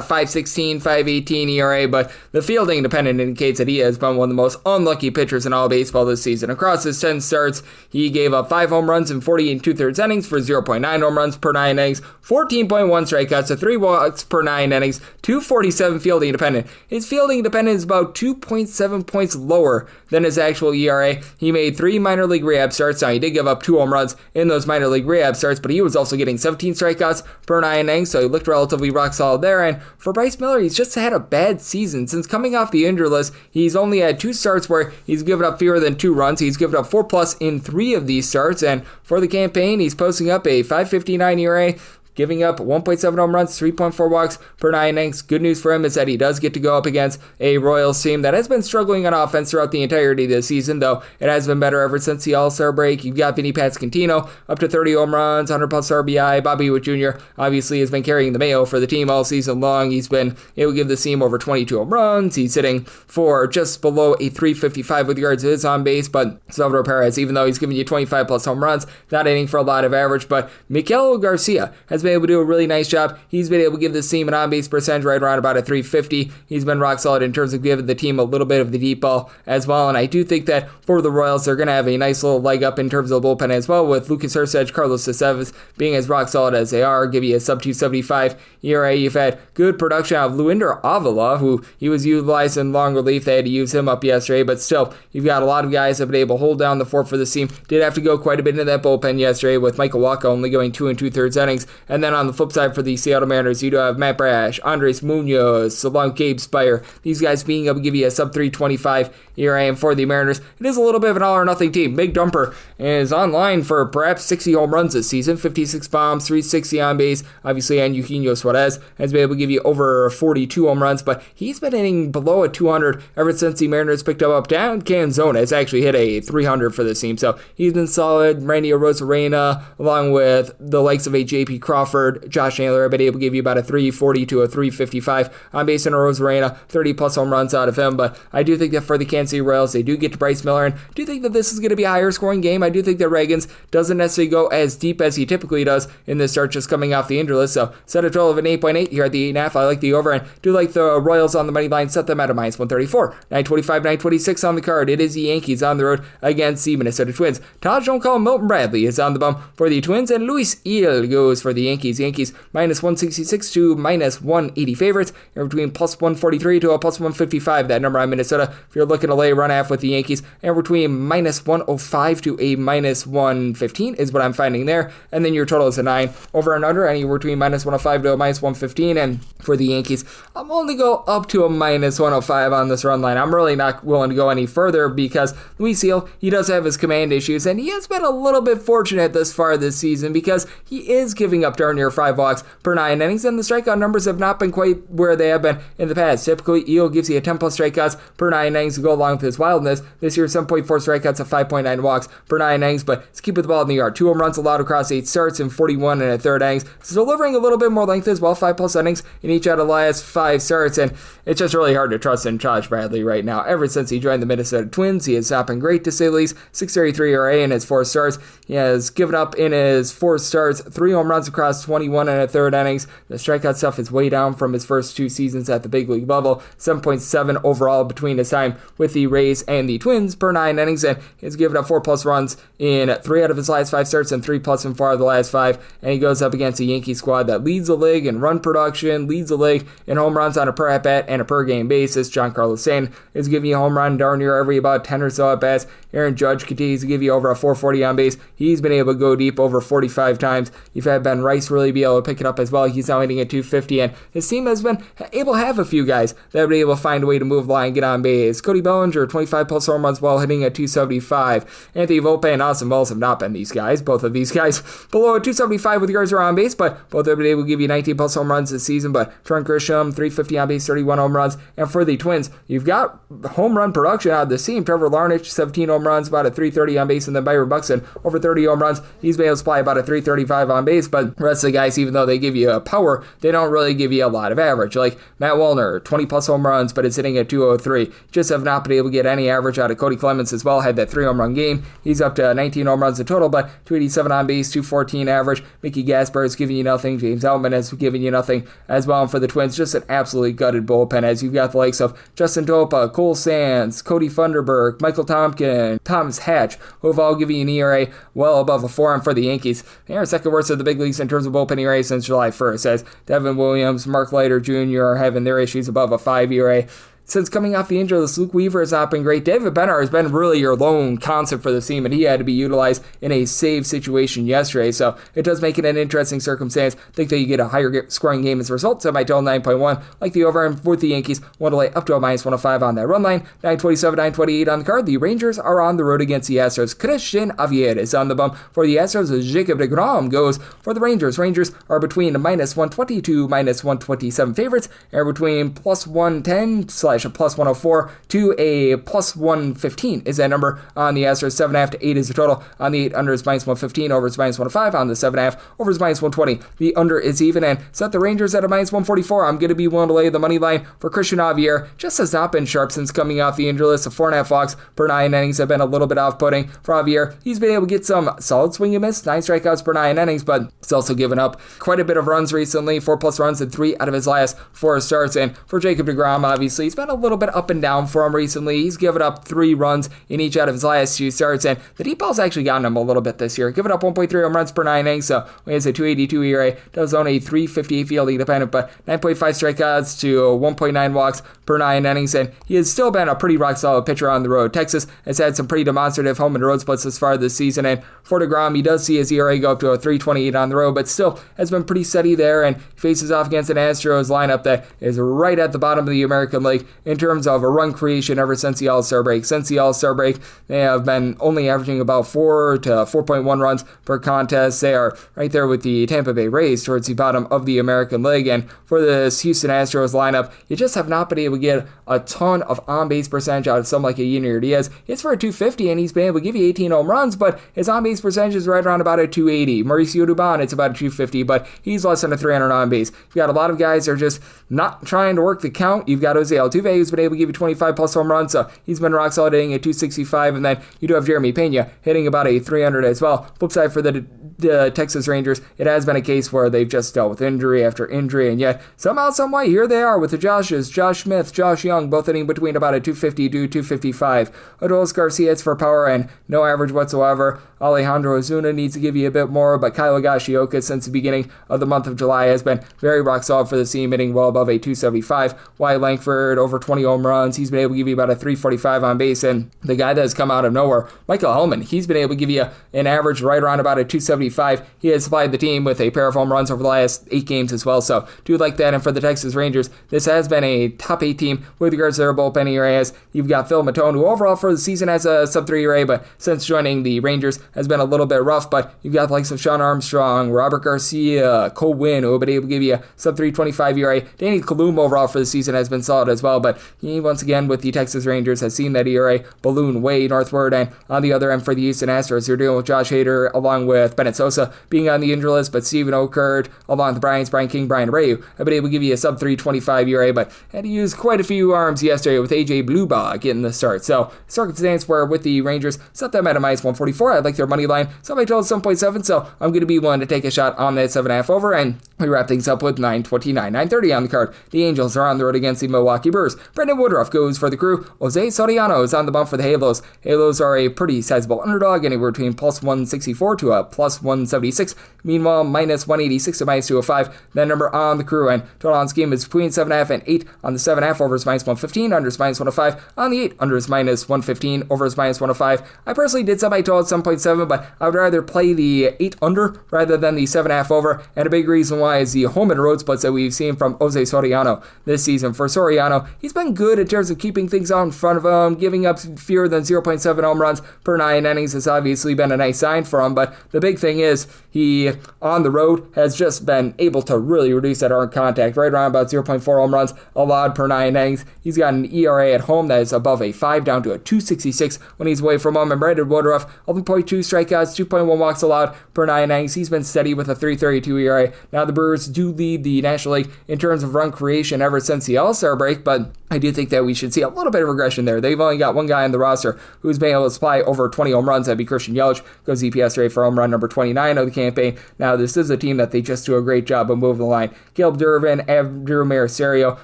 5.16, 5.18 ERA, but the fielding independent indicates that he has been one of the most unlucky pitchers in all baseball this season. Across his 10 starts, he gave up 5 home runs in 40 2/3 innings for 0.9 home runs per 9 innings, 14.1 strikeouts to 3 walks per 9 innings, 247 fielding independent. His fielding independent is about 2.7 points lower than his actual ERA. He made 3 minor league rehab starts. Now, he did give up 2 home runs in those minor league rehab starts, but he was also getting 17 strikeouts per 9 innings, so he looked relatively rock solid there. And for Bryce Miller, he's just had a bad season. Since coming off the injury list, he's only had 2 starts where he's given up fewer than 2 runs. He's given up 4+ in 3 of these starts, and for the campaign, he's posting up a 5.59 ERA, giving up 1.7 home runs, 3.4 walks per 9 innings. Good news for him is that he does get to go up against a Royals team that has been struggling on offense throughout the entirety of the season, though it has been better ever since the All-Star break. You've got Vinny Pasquantino up to 30 home runs, 100+ RBI. Bobby Witt Jr. obviously has been carrying the mayo for the team all season long. He's been able to give the team over 22 home runs. He's sitting for just below a 355 with yards of his on base, but Salvador Perez, even though he's giving you 25+ home runs, not hitting for a lot of average, but Miguel Garcia has been able to do a really nice job. He's been able to give this team an on-base percentage right around about a 350. He's been rock solid in terms of giving the team a little bit of the deep ball as well, and I do think that for the Royals, they're going to have a nice little leg up in terms of the bullpen as well, with Lucas Hurstad, Carlos Estevez being as rock solid as they are, give you a sub 275 ERA. You've had good production out of Luinder Avila, who he was utilized in long relief. They had to use him up yesterday, but still, you've got a lot of guys that have been able to hold down the fort for this team. Did have to go quite a bit into that bullpen yesterday, with Michael Wacha only going 2 2/3 innings And then on the flip side for the Seattle Mariners, you do have Matt Brash, Andres Munoz, along Gabe Spire. These guys being able to give you a sub 3.25 ERA. And for the Mariners, it is a little bit of an all or nothing team. Big Dumper is online for perhaps 60 home runs this season, 56 bombs, 360 on base. Obviously, and Eugenio Suarez has been able to give you over 42 home runs, but he's been hitting below a 200 ever since the Mariners picked him up. Down Canzona has actually hit a 300 for this team, so he's been solid. Randy Arozarena, along with the likes of a J.P. Crawford, Josh Naylor, have been able to give you about a 340 to a 355 on base in Arozarena, 30 plus home runs out of him. But I do think that for the Kansas City Royals, they do get to Bryce Miller, and I do think that this is going to be a higher scoring game. I do think that Reagans doesn't necessarily go as deep as he typically does in this start, just coming off the injury list. So set a total of an 8.8 here at the 8.5. I like the over, and do like the Royals on the money line. Set them at a minus 134. 925, 926 on the card. It is the Yankees on the road against the Minnesota Twins. Todd Joncall, Milton Bradley is on the bump for the Twins, and Luis Eel goes for the Yankees. Yankees minus 166 to minus 180 favorites. You're between plus 143 to a plus 155. That number on Minnesota, if you're looking to lay run half with the Yankees, and between minus 105 to a minus 115 is what I'm finding there. And then your total is a 9. Over and under, anywhere between minus 105 to a minus 115. And for the Yankees, I'm only go up to a minus 105 on this run line. I'm really not willing to go any further because Luis Eel, he does have his command issues, and he has been a little bit fortunate this far this season because he is giving up darn near 5 walks per 9 innings, and the strikeout numbers have not been quite where they have been in the past. Typically, Eel gives you a 10 plus strikeouts per 9 innings to go along with his wildness. This year, 7.4 strikeouts of 5.9 walks per 9 innings, but let's keep with the ball in the yard. 2 home runs allowed across 8 starts and 41 and a third innings. So delivering a little bit more length as well, 5 plus innings in each out of the last 5 starts, and it's just really hard to trust in Josh Bradley right now. Ever since he joined the Minnesota Twins, he has not been great to say the least. 6.33 ERA in his 4 starts. He has given up in his 4 starts 3 home runs across 21 and a third innings. The strikeout stuff is way down from his first 2 seasons at the big league level. 7.7 overall between his time with the Rays and the Twins per 9 innings, and he's given up 4 plus runs in 3 out of his last 5 starts and 3 plus in 4 of the last 5. And he goes up against a Yankee squad that leads the league in run production, leads the league in home runs on a per at bat and a per game basis. Giancarlo Stanton is giving you a home run darn near every about 10 or so at bats. Aaron Judge continues to give you over a 440 on base. He's been able to go deep over 45 times. You've had Ben Rice really be able to pick it up as well. He's now hitting at 250, and his team has been able to have a few guys that have been able to find a way to move the line, get on base. Cody Bellinger, 25 plus home runs while hitting at 275. Anthony Volpe and Austin Wells have not been these guys. Both of these guys below a 275 with yards around base, but both have been able to give you 19 plus home runs this season. But Trent Grisham, 350 on base, 31 home runs. And for the Twins, you've got home run production out of this team. Trevor Larnach, 17 home runs, about a 330 on base, and then Byron Buxton, over 30 home runs. He's been able to supply about a 335 on base, but the rest of the guys, even though they give you a power, they don't really give you a lot of average. Like Matt Wallner, 20 plus home runs, but it's hitting at 203. Just have not been able to get any average out of Cody Clemens as well. Had that 3 home run game. He's up to 19 home runs in total, but 287 on base, 214 average. Mickey Gasper is giving you nothing. James Outman is giving you nothing as well. And for the Twins, just an absolutely gutted bullpen as you've got the likes of Justin Dopa, Cole Sands, Cody Funderburk, Michael Tompkin, Thomas Hatch, who have all given you an ERA well above a 4. And for the Yankees, they are second worst of the big leagues in terms of bullpen ERA since July 1st, as Devin Williams, Mark Leiter Jr. are having their issues above a 5 ERA. Since coming off the injury list, Luke Weaver has not been great. David Benner has been really your lone constant for the team, and he had to be utilized in a save situation yesterday. So it does make it an interesting circumstance. I think that you get a higher scoring game as a result. So my total 9.1, like the over, and with the Yankees, want to lay up to a minus 105 on that run line. 927, 928 on the card. The Rangers are on the road against the Astros. Christian Javier is on the bump for the Astros as Jacob deGrom goes for the Rangers. Rangers are between a minus 120 to minus 127 favorites, and between plus 110 / a plus 104 to a plus 115 is that number on the Astros. 7.5 to 8 is the total. On the 8, under is minus 115, over is minus 105. On the 7.5, over is minus 120. The under is even, and set the Rangers at a minus 144. I'm going to be willing to lay the money line for Christian Javier. Just has not been sharp since coming off the injury list. The 4.5 walks per 9 innings have been a little bit off-putting for Javier. He's been able to get some solid swing and miss, 9 strikeouts per 9 innings, but he's also given up quite a bit of runs recently. 4 plus runs in 3 out of his last 4 starts. And for Jacob deGrom, obviously, he's been been a little bit up and down for him recently. He's given up 3 runs in each out of his last 2 starts, and the deep ball's actually gotten him a little bit this year. Given up 1.3 home runs per 9 innings, so he has a 2.82 ERA, does own a 3.58 fielding dependent, but 9.5 strikeouts to 1.9 walks per 9 innings, and he has still been a pretty rock-solid pitcher on the road. Texas has had some pretty demonstrative home and road splits this far this season, and for DeGrom, he does see his ERA go up to a 3.28 on the road, but still has been pretty steady there, and faces off against an Astros lineup that is right at the bottom of the American League in terms of a run creation ever since the All-Star break. Since the All-Star break, they have been only averaging about 4 to 4.1 runs per contest. They are right there with the Tampa Bay Rays towards the bottom of the American League, and for this Houston Astros lineup, you just have not been able to get a ton of on-base percentage out of someone like a Yunior Diaz. It's for a 250, and he's been able to give you 18 home runs, but his on-base percentage is right around about a 280. Mauricio Dubon, it's about a 250, but he's less than a 300 on-base. You've got a lot of guys that are just not trying to work the count. You've got Jose Altuve, who's been able to give you 25 plus home runs, so he's been rock solid hitting at 265, and then you do have Jeremy Pena hitting about a 300 as well. Flip side for the Texas Rangers, it has been a case where they've just dealt with injury after injury, and yet somehow, someway, here they are with the Joshes, Josh Smith, Josh Young, both hitting between about a 250 to 255. Adolis Garcia hits for power and no average whatsoever. Alejandro Ozuna needs to give you a bit more, but Kyle Higashioka since the beginning of the month of July has been very rock solid for the team, hitting well above a 275. Wyatt Langford, over 20 home runs. He's been able to give you about a 345 on base, and the guy that has come out of nowhere, Michael Hellman, he's been able to give you an average right around about a 275. He has supplied the team with a pair of home runs over the last 8 games as well, so do like that. And for the Texas Rangers, this has been a top 8 team with regards to their bullpen ERAs. You've got Phil Matone, who overall for the season has a sub-3 ERA, but since joining the Rangers has been a little bit rough, but you've got the likes of Sean Armstrong, Robert Garcia, Cole Winn, who have been able to give you a sub-325 ERA. Danny Kalum overall for the season has been solid as well, but he once again with the Texas Rangers has seen that ERA balloon way northward. And on the other end for the Houston Astros, you're dealing with Josh Hader along with Bennett Sosa being on the injury list, but Steven Okert along with the Bryants, Brian King, Brian Abreu have been able to give you a sub-325 ERA, but had to use quite a few arms yesterday with AJ Blubaugh getting the start. So circumstance where with the Rangers set them at a minus 144. I like their money line. Somebody told 7.7, so I'm going to be willing to take a shot on that 7.5 over, and we wrap things up with 9:29, 9:30 on the card. The Angels are on the road against the Milwaukee Brewers. Brendan Woodruff goes for the Crew. Jose Soriano is on the bump for the Halos. Halos are a pretty sizable underdog, anywhere between plus 164 to a plus 176. Meanwhile, minus 186 to minus 205. That number on the Crew, and total on scheme is between 7.5 and 8 on the 7.5. Over is minus 115, under is minus 105. On the 8, under is minus 115, over is minus 105. I personally did set my total at 7.7, but I would rather play the 8 under rather than the 7.5 over, and a big reason why is the home and road splits that we've seen from Jose Soriano this season. For Soriano, he's been good in terms of keeping things out in front of him, giving up fewer than 0.7 home runs per 9 innings has obviously been a nice sign for him, but the big thing is he, on the road, has just been able to really reduce that hard contact, right around about 0.4 home runs allowed per 9 innings. He's got an ERA at home that is above a 5, down to a 2.66 when he's away from home. And Brandon Woodruff, 11.2 strikeouts, 2.1 walks allowed per 9 innings. He's been steady with a 3.32 ERA. Now the Brewers do lead the National League in terms of run creation ever since the All-Star break, but I do think that we should see a little bit of regression there. They've only got one guy on the roster who's been able to supply over 20 home runs. That'd be Christian Yelich. Goes EPS rate for home run number 29 of the campaign. Now, this is a team that they just do a great job of moving the line. Caleb Durbin, Andrew Marisario,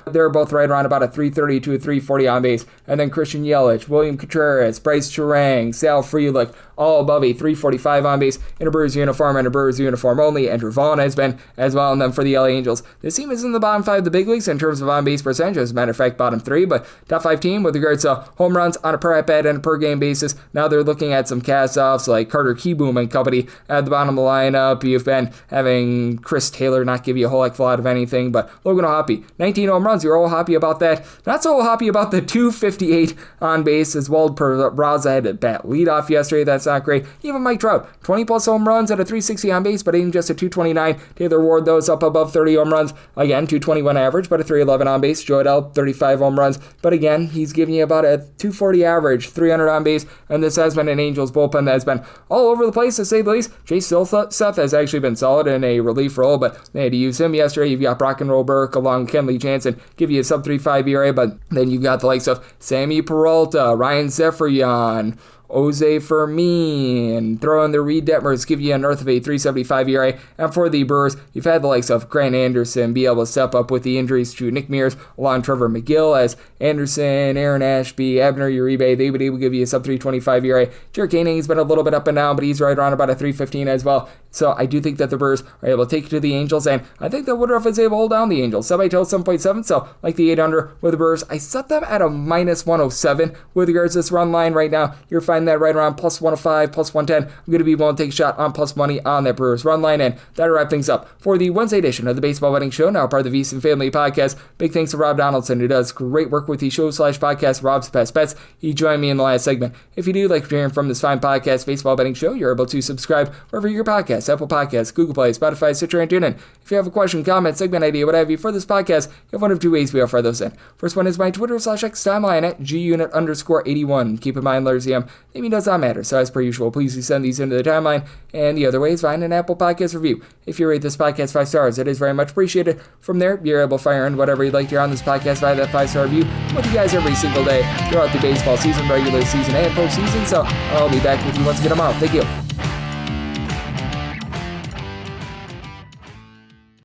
they're both right around about a 330 to a 340 on base. And then Christian Yelich, William Contreras, Bryce Terang, Sal Frelick, all above a 345 on base in a Brewers uniform and a Brewers uniform only. Andrew Vaughn has been as well. And then for the LA Angels, this team is in the bottom 5 of the big leagues in terms of on-base percentage. As a matter of fact, bottom 3, but top 5 team with regards to home runs on a per at-bat and a per game basis. Now they're looking at some cast-offs like Carter Kieboom and company at the bottom of the lineup. You've been having Chris Taylor not give you a whole heck of a lot of anything, but Logan O'Hoppe, 19 home runs. You're all happy about that. Not so happy about the 258 on base as Wald Peraza had a bat leadoff yesterday. That's not great. Even Mike Trout, 20 plus home runs at a 360 on base, but hitting just a 229. Taylor Ward, those up above 30 home runs. Again, 221 average, but a 311 on base. Joe Adele, 35 home runs, but again, he's giving you about a 240 average, 300 on base, and this has been an Angels bullpen that has been all over the place, to say the least. Chase Seth has actually been solid in a relief role, but they had to use him yesterday. You've got Brock and Roberk along with Kenley Jansen, give you a sub-3.5 ERA, but then you've got the likes of Sammy Peralta, Ryan Zephyrian, Jose Fermin. Throw in the Reed Detmers, give you a north of a 3.75 ERA. And for the Brewers, you've had the likes of Grant Anderson be able to step up with the injuries to Nick Mears along Trevor McGill, as Anderson, Aaron Ashby, Abner Uribe, they would able to give you a sub 3.25 ERA. Jarrett Koenig's been a little bit up and down, but he's right around about a 3.15 as well. So I do think that the Brewers are able to take it to the Angels, and I think that Woodruff is able to hold down the Angels. Semi-total 7.7, so like the 8-under with the Brewers, I set them at a minus 107 with regards to this run line right now. You're finding that right around plus 105, plus 110. I'm going to be willing to take a shot on plus money on that Brewers run line, and that'll wrap things up for the Wednesday edition of the Baseball Betting Show, now part of the VSiN Family Podcast. Big thanks to Rob Donaldson, who does great work with the show/podcast, Rob's Best Bets. He joined me in the last segment. If you do like hearing from this fine podcast, Baseball Betting Show, you're able to subscribe wherever your podcasts, Apple Podcasts, Google Play, Spotify, Stitcher, and TuneIn. If you have a question, comment, segment idea, what have you for this podcast, you have one of two ways we offer those in. First one is my Twitter/X timeline at gunit_81. Keep in mind, letters EM, naming does not matter, so as per usual, please do send these into the timeline. And the other way is find an Apple Podcast review. If you rate this podcast 5 stars, it is very much appreciated. From there, you're able to fire in whatever you'd like to hear on this podcast via that 5-star review. I'm with you guys every single day throughout the baseball season, regular season, and postseason, so I'll be back with you once again tomorrow. Thank you.